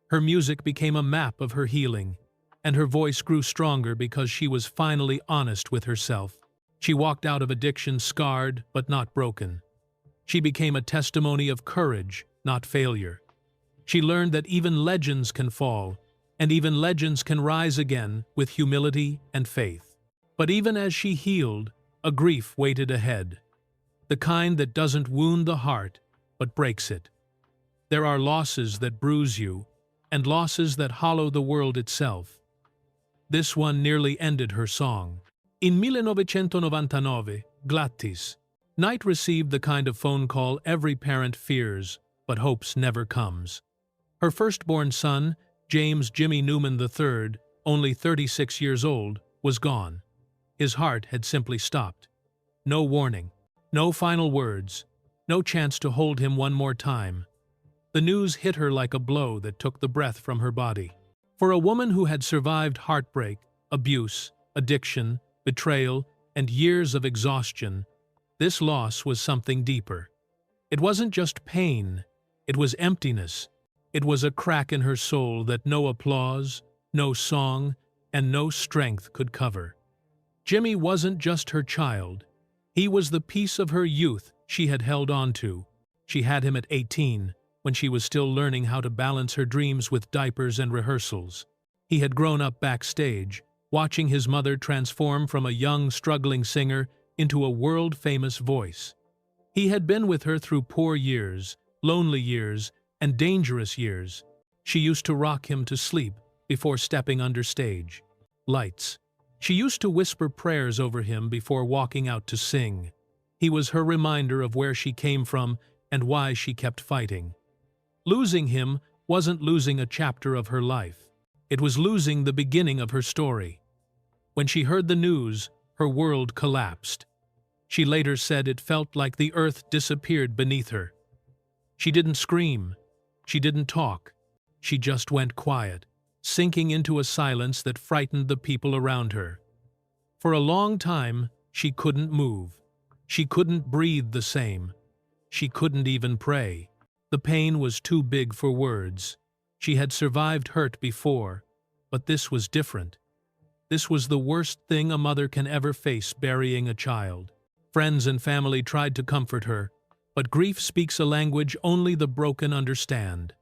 Her music became a map of her healing, and her voice grew stronger because she was finally honest with herself. She walked out of addiction scarred but not broken. She became a testimony of courage, not failure. She learned that even legends can fall, and even legends can rise again with humility and faith. But even as she healed, a grief waited ahead. The kind that doesn't wound the heart, but breaks it. There are losses that bruise you, and losses that hollow the world itself. This one nearly ended her song. In 1999, Gladys Knight received the kind of phone call every parent fears, but hopes never comes. Her firstborn son, James Jimmy Newman III, only 36 years old, was gone. His heart had simply stopped. No warning, no final words, no chance to hold him one more time. The news hit her like a blow that took the breath from her body. For a woman who had survived heartbreak, abuse, addiction, betrayal, and years of exhaustion, this loss was something deeper. It wasn't just pain, it was emptiness. It was a crack in her soul that no applause, no song, and no strength could cover. Jimmy wasn't just her child. He was the piece of her youth she had held on to. She had him at 18, when she was still learning how to balance her dreams with diapers and rehearsals. He had grown up backstage, watching his mother transform from a young, struggling singer into a world-famous voice. He had been with her through poor years, lonely years, and dangerous years. She used to rock him to sleep before stepping under stage lights. She used to whisper prayers over him before walking out to sing. He was her reminder of where she came from and why she kept fighting. Losing him wasn't losing a chapter of her life. It was losing the beginning of her story. When she heard the news, her world collapsed. She later said it felt like the earth disappeared beneath her. She didn't scream. She didn't talk. She just went quiet, sinking into a silence that frightened the people around her. For a long time, she couldn't move. She couldn't breathe the same. She couldn't even pray. The pain was too big for words. She had survived hurt before, but this was different. This was the worst thing a mother can ever face, burying a child. Friends and family tried to comfort her, but grief speaks a language only the broken understand.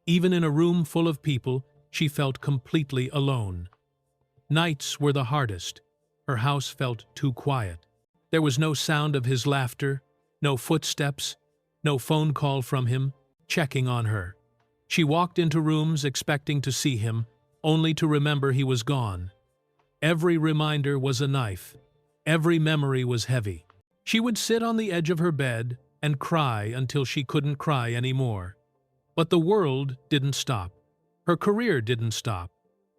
Even in a room full of people, she felt completely alone. Nights were the hardest. Her house felt too quiet. There was no sound of his laughter, no footsteps, no phone call from him, checking on her. She walked into rooms expecting to see him, only to remember he was gone. Every reminder was a knife. Every memory was heavy. She would sit on the edge of her bed and cry until she couldn't cry anymore. But the world didn't stop. Her career didn't stop.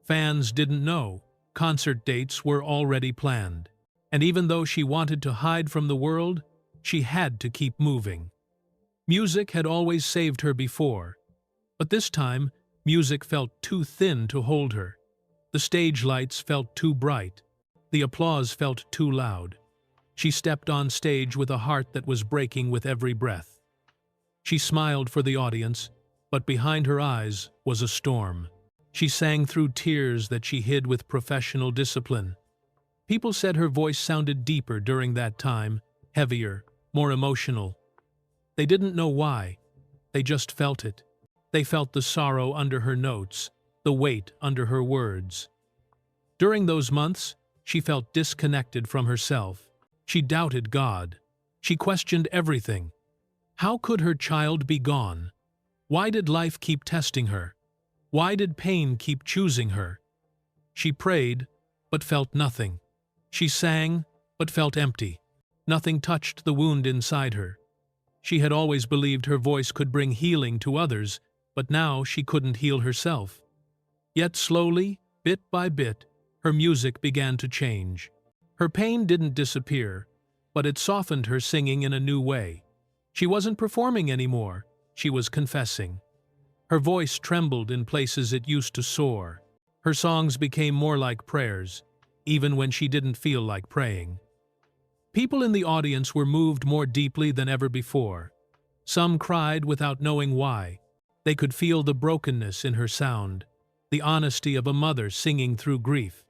Fans didn't know. Concert dates were already planned. And even though she wanted to hide from the world, she had to keep moving. Music had always saved her before. But this time, music felt too thin to hold her. The stage lights felt too bright. The applause felt too loud. She stepped on stage with a heart that was breaking with every breath. She smiled for the audience, but behind her eyes was a storm. She sang through tears that she hid with professional discipline. People said her voice sounded deeper during that time, heavier, more emotional. They didn't know why. They just felt it. They felt the sorrow under her notes, the weight under her words. During those months, she felt disconnected from herself. She doubted God. She questioned everything. How could her child be gone? Why did life keep testing her? Why did pain keep choosing her? She prayed, but felt nothing. She sang, but felt empty. Nothing touched the wound inside her. She had always believed her voice could bring healing to others, but now she couldn't heal herself. Yet slowly, bit by bit, her music began to change. Her pain didn't disappear, but it softened her singing in a new way. She wasn't performing anymore, she was confessing. Her voice trembled in places it used to soar. Her songs became more like prayers, even when she didn't feel like praying. People in the audience were moved more deeply than ever before. Some cried without knowing why. They could feel the brokenness in her sound, the honesty of a mother singing through grief.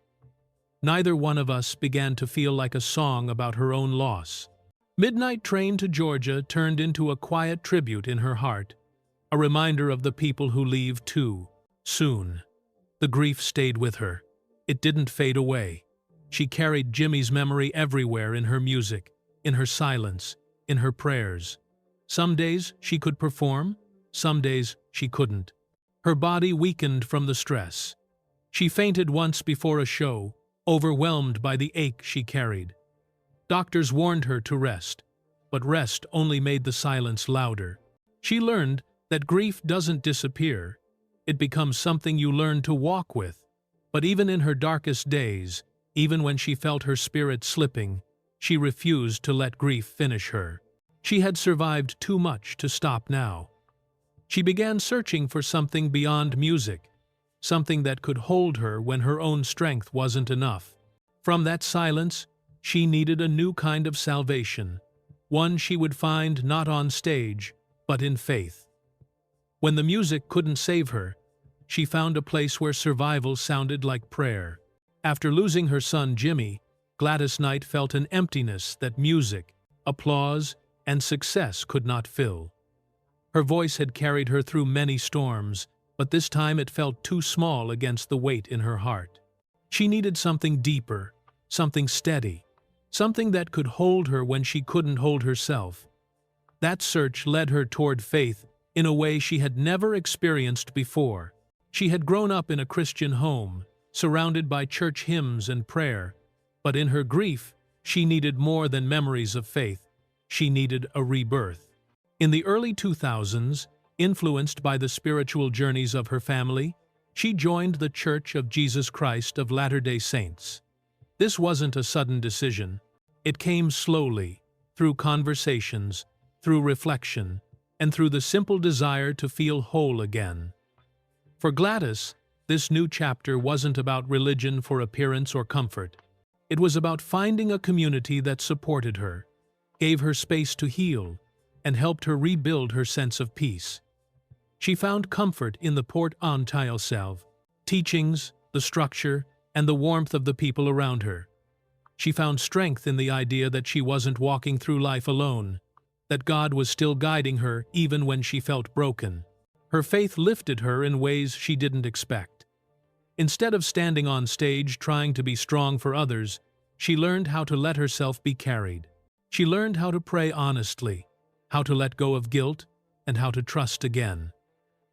Neither one of us began to feel like a song about her own loss. Midnight Train to Georgia turned into a quiet tribute in her heart, a reminder of the people who leave too soon. The grief stayed with her. It didn't fade away. She carried Jimmy's memory everywhere in her music, in her silence, in her prayers. Some days she could perform, some days she couldn't. Her body weakened from the stress. She fainted once before a show, overwhelmed by the ache she carried. Doctors warned her to rest, but rest only made the silence louder. She learned that grief doesn't disappear. It becomes something you learn to walk with. But even in her darkest days, even when she felt her spirit slipping, she refused to let grief finish her. She had survived too much to stop now. She began searching for something beyond music, something that could hold her when her own strength wasn't enough. From that silence, she needed a new kind of salvation, one she would find not on stage, but in faith. When the music couldn't save her, she found a place where survival sounded like prayer. After losing her son Jimmy, Gladys Knight felt an emptiness that music, applause, and success could not fill. Her voice had carried her through many storms, but this time it felt too small against the weight in her heart. She needed something deeper, something steady, something that could hold her when she couldn't hold herself. That search led her toward faith in a way she had never experienced before. She had grown up in a Christian home, surrounded by church hymns and prayer, but in her grief, she needed more than memories of faith. She needed a rebirth. In the early 2000s, influenced by the spiritual journeys of her family, she joined the Church of Jesus Christ of Latter-day Saints. This wasn't a sudden decision. It came slowly, through conversations, through reflection, and through the simple desire to feel whole again. For Gladys, this new chapter wasn't about religion for appearance or comfort. It was about finding a community that supported her, gave her space to heal, and helped her rebuild her sense of peace. She found comfort in the Port en Self, teachings, the structure, and the warmth of the people around her. She found strength in the idea that she wasn't walking through life alone, that God was still guiding her even when she felt broken. Her faith lifted her in ways she didn't expect. Instead of standing on stage trying to be strong for others, she learned how to let herself be carried. She learned how to pray honestly, how to let go of guilt, and how to trust again.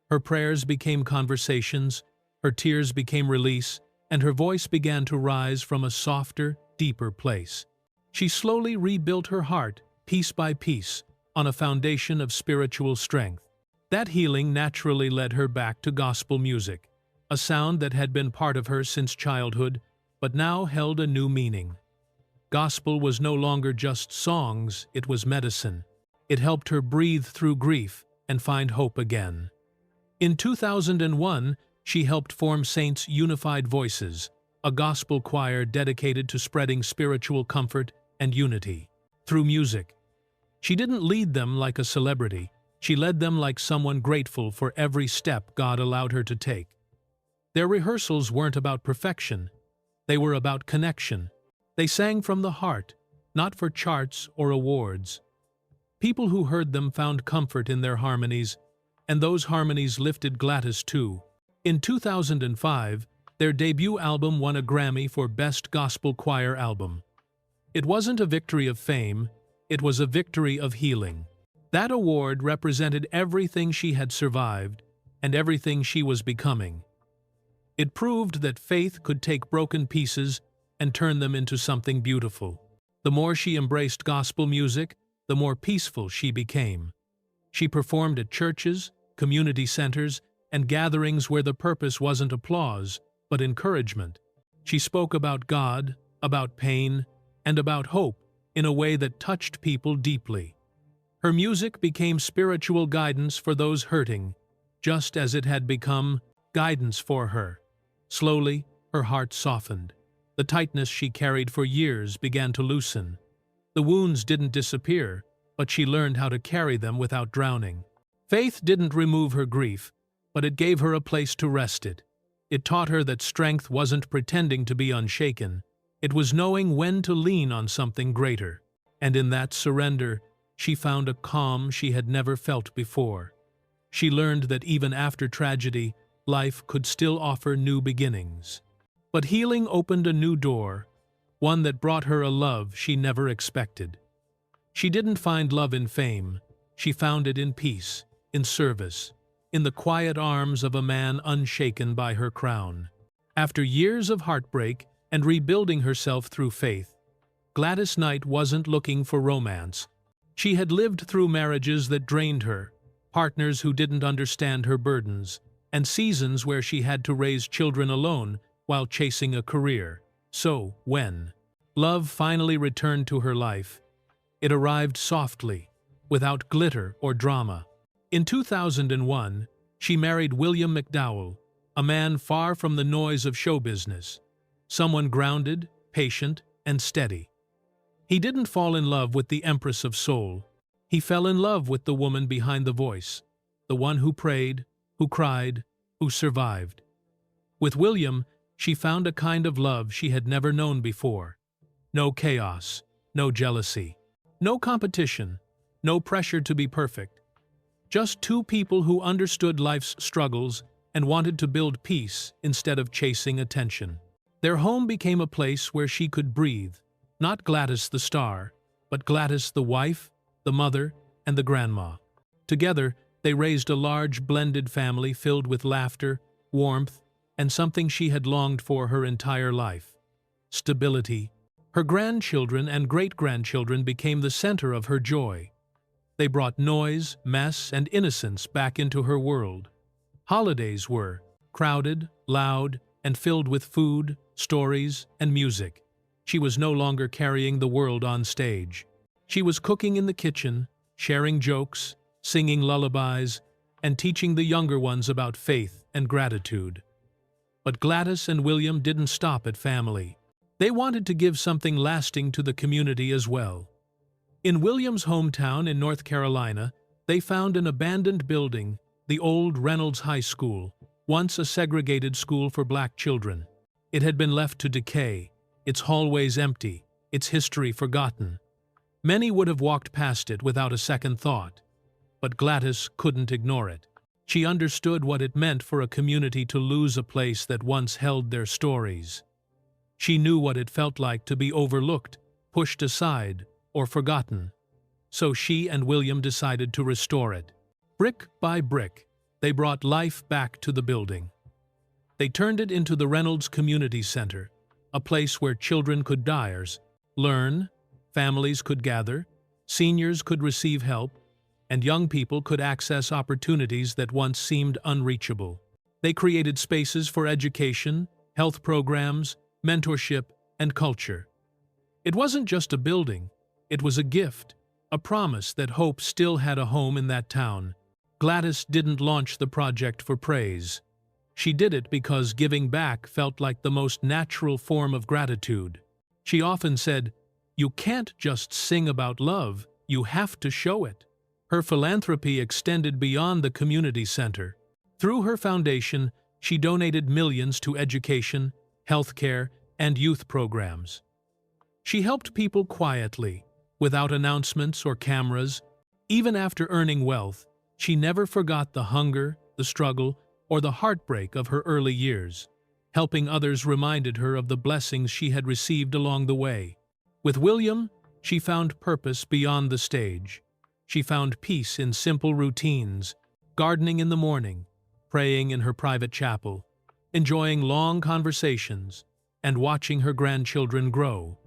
Her prayers became conversations, her tears became release, and her voice began to rise from a softer, deeper place. She slowly rebuilt her heart, piece by piece, on a foundation of spiritual strength. That healing naturally led her back to gospel music, a sound that had been part of her since childhood, but now held a new meaning. Gospel was no longer just songs, it was medicine. It helped her breathe through grief and find hope again. In 2001, she helped form Saints' Unified Voices, a gospel choir dedicated to spreading spiritual comfort and unity through music. She didn't lead them like a celebrity. She led them like someone grateful for every step God allowed her to take. Their rehearsals weren't about perfection. They were about connection. They sang from the heart, not for charts or awards. People who heard them found comfort in their harmonies, and those harmonies lifted Gladys too. In 2005, their debut album won a Grammy for Best Gospel Choir Album. It wasn't a victory of fame, it was a victory of healing. That award represented everything she had survived and everything she was becoming. It proved that faith could take broken pieces and turn them into something beautiful. The more she embraced gospel music, the more peaceful she became. She performed at churches, community centers, and gatherings where the purpose wasn't applause, but encouragement. She spoke about God, about pain, and about hope in a way that touched people deeply. Her music became spiritual guidance for those hurting, just as it had become guidance for her. Slowly, her heart softened. The tightness she carried for years began to loosen. The wounds didn't disappear, but she learned how to carry them without drowning. Faith didn't remove her grief, but it gave her a place to rest it. It taught her that strength wasn't pretending to be unshaken. It was knowing when to lean on something greater. And in that surrender, she found a calm she had never felt before. She learned that even after tragedy, life could still offer new beginnings. But healing opened a new door, one that brought her a love she never expected. She didn't find love in fame. She found it in peace, in service, in the quiet arms of a man unshaken by her crown. After years of heartbreak and rebuilding herself through faith, Gladys Knight wasn't looking for romance. She had lived through marriages that drained her, partners who didn't understand her burdens, and seasons where she had to raise children alone while chasing a career. So, when love finally returned to her life, it arrived softly, without glitter or drama. In 2001, she married William McDowell, a man far from the noise of show business, someone grounded, patient, and steady. He didn't fall in love with the Empress of Soul. He fell in love with the woman behind the voice, the one who prayed, who cried, who survived. With William, she found a kind of love she had never known before. No chaos, no jealousy, no competition, no pressure to be perfect. Just two people who understood life's struggles and wanted to build peace instead of chasing attention. Their home became a place where she could breathe, not Gladys the star, but Gladys the wife, the mother, and the grandma. Together, they raised a large blended family filled with laughter, warmth, and something she had longed for her entire life: stability. Her grandchildren and great-grandchildren became the center of her joy. They brought noise, mess, and innocence back into her world. Holidays were crowded, loud, and filled with food, stories, and music. She was no longer carrying the world on stage. She was cooking in the kitchen, sharing jokes, singing lullabies, and teaching the younger ones about faith and gratitude. But Gladys and William didn't stop at family. They wanted to give something lasting to the community as well. In William's hometown in North Carolina, they found an abandoned building, the old Reynolds High School, once a segregated school for black children. It had been left to decay, its hallways empty, its history forgotten. Many would have walked past it without a second thought. But Gladys couldn't ignore it. She understood what it meant for a community to lose a place that once held their stories. She knew what it felt like to be overlooked, pushed aside, or forgotten. So she and William decided to restore it. Brick by brick, they brought life back to the building. They turned it into the Reynolds Community Center, a place where children could learn, families could gather, seniors could receive help, and young people could access opportunities that once seemed unreachable. They created spaces for education, health programs, mentorship, and culture. It wasn't just a building, it was a gift, a promise that hope still had a home in that town. Gladys didn't launch the project for praise. She did it because giving back felt like the most natural form of gratitude. She often said, "You can't just sing about love, you have to show it." Her philanthropy extended beyond the community center. Through her foundation, she donated millions to education, healthcare, and youth programs. She helped people quietly, without announcements or cameras. Even after earning wealth, she never forgot the hunger, the struggle, or the heartbreak of her early years. Helping others reminded her of the blessings she had received along the way. With William, she found purpose beyond the stage. She found peace in simple routines, gardening in the morning, praying in her private chapel, enjoying long conversations, and watching her grandchildren grow.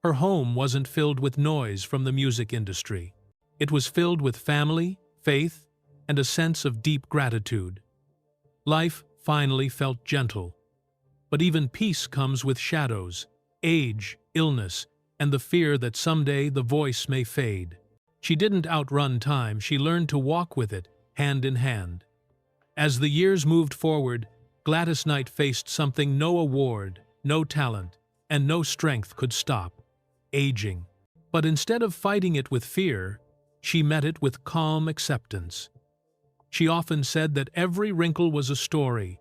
Her home wasn't filled with noise from the music industry. It was filled with family, faith, and a sense of deep gratitude. Life finally felt gentle. But even peace comes with shadows, age, illness, and the fear that someday the voice may fade. She didn't outrun time, she learned to walk with it, hand in hand. As the years moved forward, Gladys Knight faced something no award, no talent, and no strength could stop: aging. But instead of fighting it with fear, she met it with calm acceptance. She often said that every wrinkle was a story,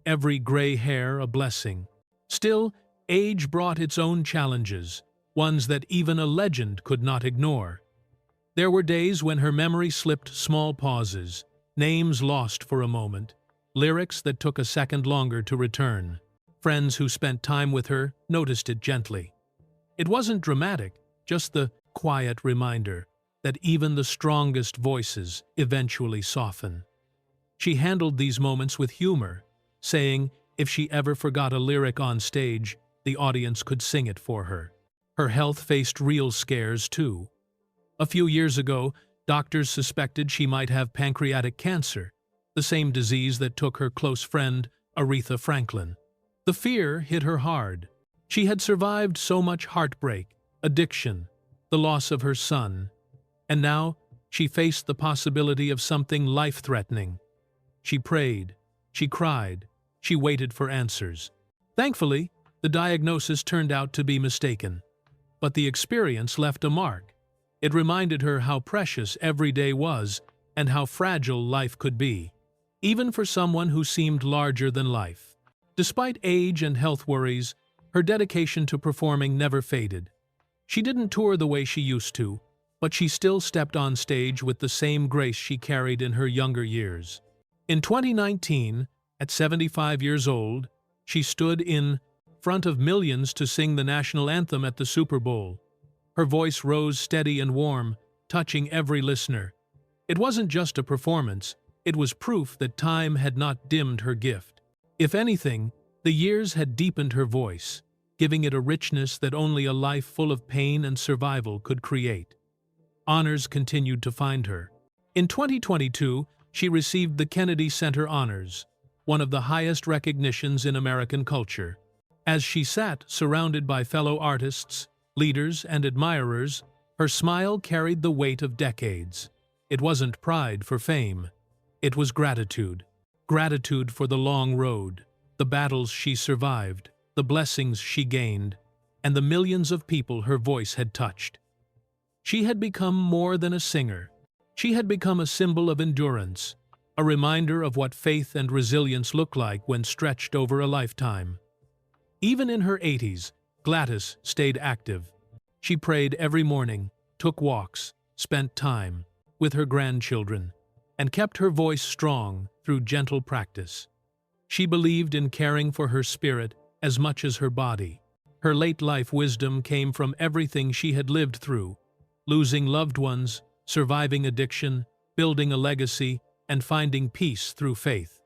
every gray hair a blessing. Still, age brought its own challenges, ones that even a legend could not ignore. There were days when her memory slipped small pauses, names lost for a moment, lyrics that took a second longer to return. Friends who spent time with her noticed it gently. It wasn't dramatic, just the quiet reminder that even the strongest voices eventually soften. She handled these moments with humor, saying if she ever forgot a lyric on stage, the audience could sing it for her. Her health faced real scares, too. A few years ago, doctors suspected she might have pancreatic cancer, the same disease that took her close friend, Aretha Franklin. The fear hit her hard. She had survived so much heartbreak, addiction, the loss of her son, and now she faced the possibility of something life-threatening. She prayed, she cried, she waited for answers. Thankfully, the diagnosis turned out to be mistaken. But the experience left a mark. It reminded her how precious every day was, and how fragile life could be, even for someone who seemed larger than life. Despite age and health worries, her dedication to performing never faded. She didn't tour the way she used to, but she still stepped on stage with the same grace she carried in her younger years. In 2019, at 75 years old, she stood in front of millions to sing the national anthem at the Super Bowl. Her voice rose steady and warm, touching every listener. It wasn't just a performance, it was proof that time had not dimmed her gift. If anything, the years had deepened her voice, giving it a richness that only a life full of pain and survival could create. Honors continued to find her. In 2022, she received the Kennedy Center Honors, one of the highest recognitions in American culture. As she sat surrounded by fellow artists, leaders, and admirers, her smile carried the weight of decades. It wasn't pride for fame. It was gratitude. Gratitude for the long road, the battles she survived, the blessings she gained, and the millions of people her voice had touched. She had become more than a singer. She had become a symbol of endurance, a reminder of what faith and resilience look like when stretched over a lifetime. Even in her 80s, Gladys stayed active. She prayed every morning, took walks, spent time with her grandchildren, and kept her voice strong through gentle practice. She believed in caring for her spirit as much as her body. Her late-life wisdom came from everything she had lived through: losing loved ones, surviving addiction, building a legacy, and finding peace through faith.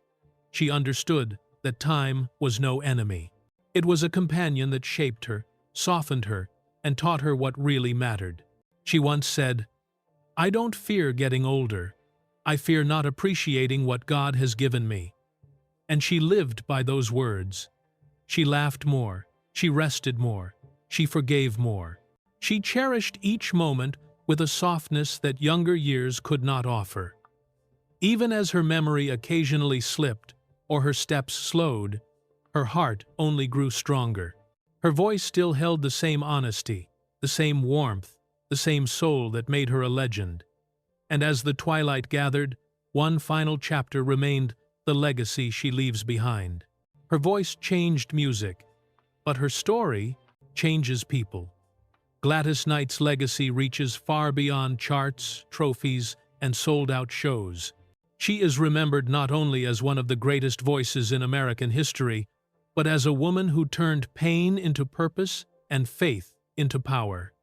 She understood that time was no enemy. It was a companion that shaped her, softened her, and taught her what really mattered. She once said, "I don't fear getting older. I fear not appreciating what God has given me." And she lived by those words. She laughed more, she rested more, she forgave more. She cherished each moment with a softness that younger years could not offer. Even as her memory occasionally slipped or her steps slowed, her heart only grew stronger. Her voice still held the same honesty, the same warmth, the same soul that made her a legend. And as the twilight gathered, one final chapter remained: the legacy she leaves behind. Her voice changed music, but her story changes people. Gladys Knight's legacy reaches far beyond charts, trophies, and sold-out shows. She is remembered not only as one of the greatest voices in American history, but as a woman who turned pain into purpose and faith into power.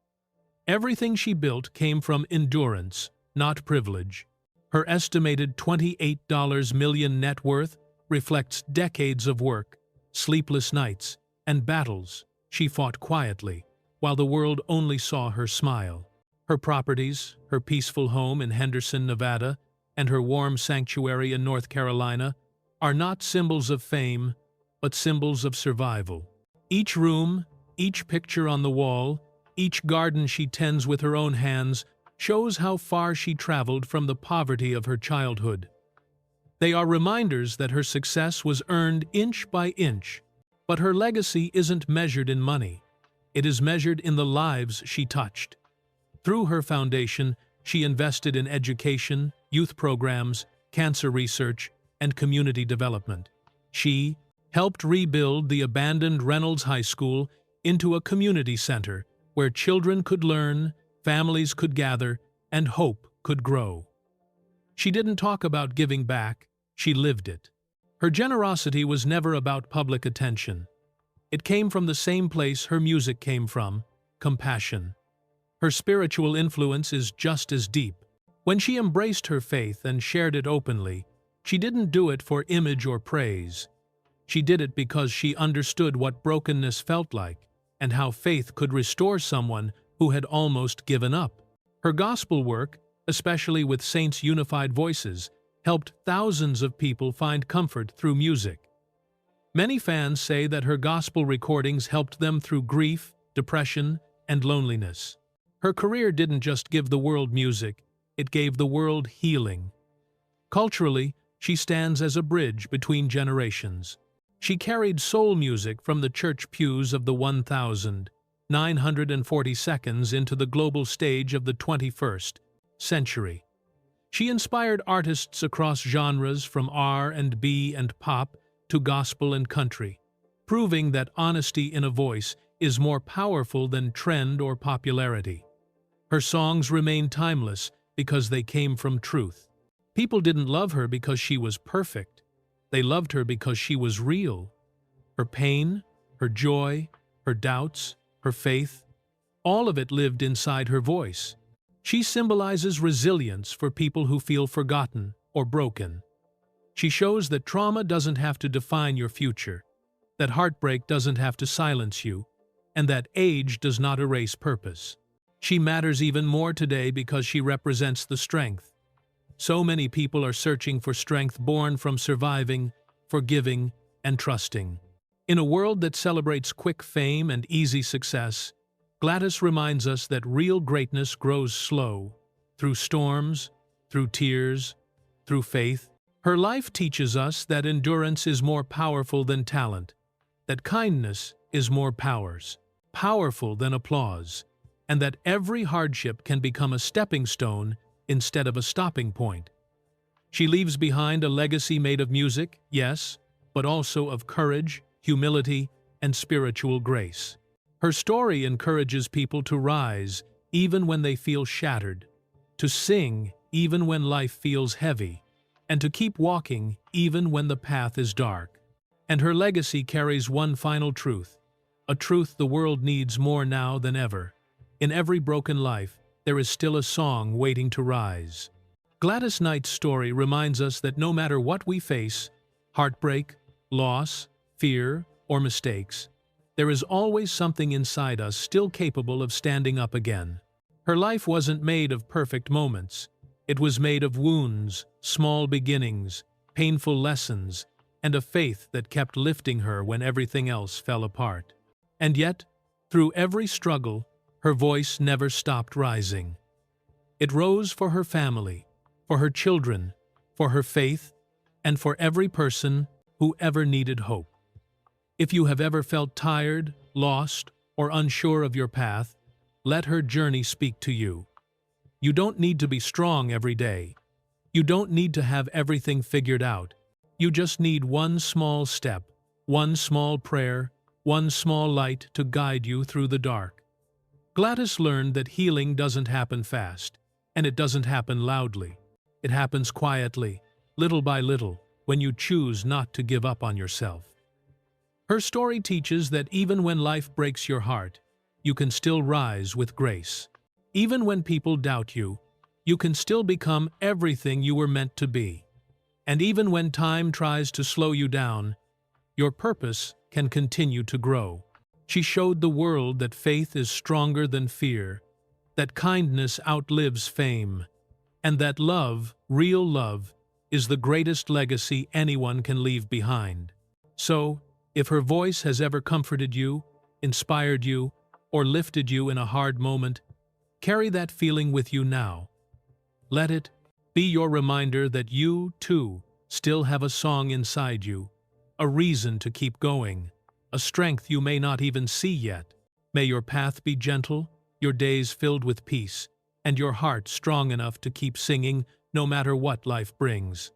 Everything she built came from endurance, not privilege. Her estimated $28 million net worth reflects decades of work, sleepless nights, and battles she fought quietly, while the world only saw her smile. Her properties, her peaceful home in Henderson, Nevada, and her warm sanctuary in North Carolina are not symbols of fame, but symbols of survival. Each room, each picture on the wall, each garden she tends with her own hands shows how far she traveled from the poverty of her childhood. They are reminders that her success was earned inch by inch, but her legacy isn't measured in money. It is measured in the lives she touched. Through her foundation, she invested in education, youth programs, cancer research, and community development. She helped rebuild the abandoned Reynolds High School into a community center where children could learn, families could gather, and hope could grow. She didn't talk about giving back, she lived it. Her generosity was never about public attention. It came from the same place her music came from: compassion. Her spiritual influence is just as deep. When she embraced her faith and shared it openly, she didn't do it for image or praise. She did it because she understood what brokenness felt like and how faith could restore someone who had almost given up. Her gospel work, especially with Saints' Unified Voices, helped thousands of people find comfort through music. Many fans say that her gospel recordings helped them through grief, depression, and loneliness. Her career didn't just give the world music, it gave the world healing. Culturally, she stands as a bridge between generations. She carried soul music from the church pews of the 1942 into the global stage of the 21st century. She inspired artists across genres from R&B and pop to gospel and country, proving that honesty in a voice is more powerful than trend or popularity. Her songs remain timeless because they came from truth. People didn't love her because she was perfect. They loved her because she was real. Her pain, her joy, her doubts, her faith, all of it lived inside her voice. She symbolizes resilience for people who feel forgotten or broken. She shows that trauma doesn't have to define your future, that heartbreak doesn't have to silence you, and that age does not erase purpose. She matters even more today because she represents the strength. So many people are searching for strength born from surviving, forgiving, and trusting. In a world that celebrates quick fame and easy success, Gladys reminds us that real greatness grows slow, through storms, through tears, through faith. Her life teaches us that endurance is more powerful than talent, that kindness is more powerful than applause, and that every hardship can become a stepping stone instead of a stopping point. She leaves behind a legacy made of music, yes, but also of courage, humility, and spiritual grace. Her story encourages people to rise even when they feel shattered, to sing even when life feels heavy, and to keep walking even when the path is dark. And her legacy carries one final truth, a truth the world needs more now than ever. In every broken life, there is still a song waiting to rise. Gladys Knight's story reminds us that no matter what we face, heartbreak, loss, fear, or mistakes, there is always something inside us still capable of standing up again. Her life wasn't made of perfect moments. It was made of wounds, small beginnings, painful lessons, and a faith that kept lifting her when everything else fell apart. And yet, through every struggle, her voice never stopped rising. It rose for her family, for her children, for her faith, and for every person who ever needed hope. If you have ever felt tired, lost, or unsure of your path, let her journey speak to you. You don't need to be strong every day. You don't need to have everything figured out. You just need one small step, one small prayer, one small light to guide you through the dark. Gladys learned that healing doesn't happen fast, and it doesn't happen loudly. It happens quietly, little by little, when you choose not to give up on yourself. Her story teaches that even when life breaks your heart, you can still rise with grace. Even when people doubt you, you can still become everything you were meant to be. And even when time tries to slow you down, your purpose can continue to grow. She showed the world that faith is stronger than fear, that kindness outlives fame, and that love, real love, is the greatest legacy anyone can leave behind. So, if her voice has ever comforted you, inspired you, or lifted you in a hard moment, carry that feeling with you now. Let it be your reminder that you, too, still have a song inside you, a reason to keep going, a strength you may not even see yet. May your path be gentle, your days filled with peace, and your heart strong enough to keep singing no matter what life brings.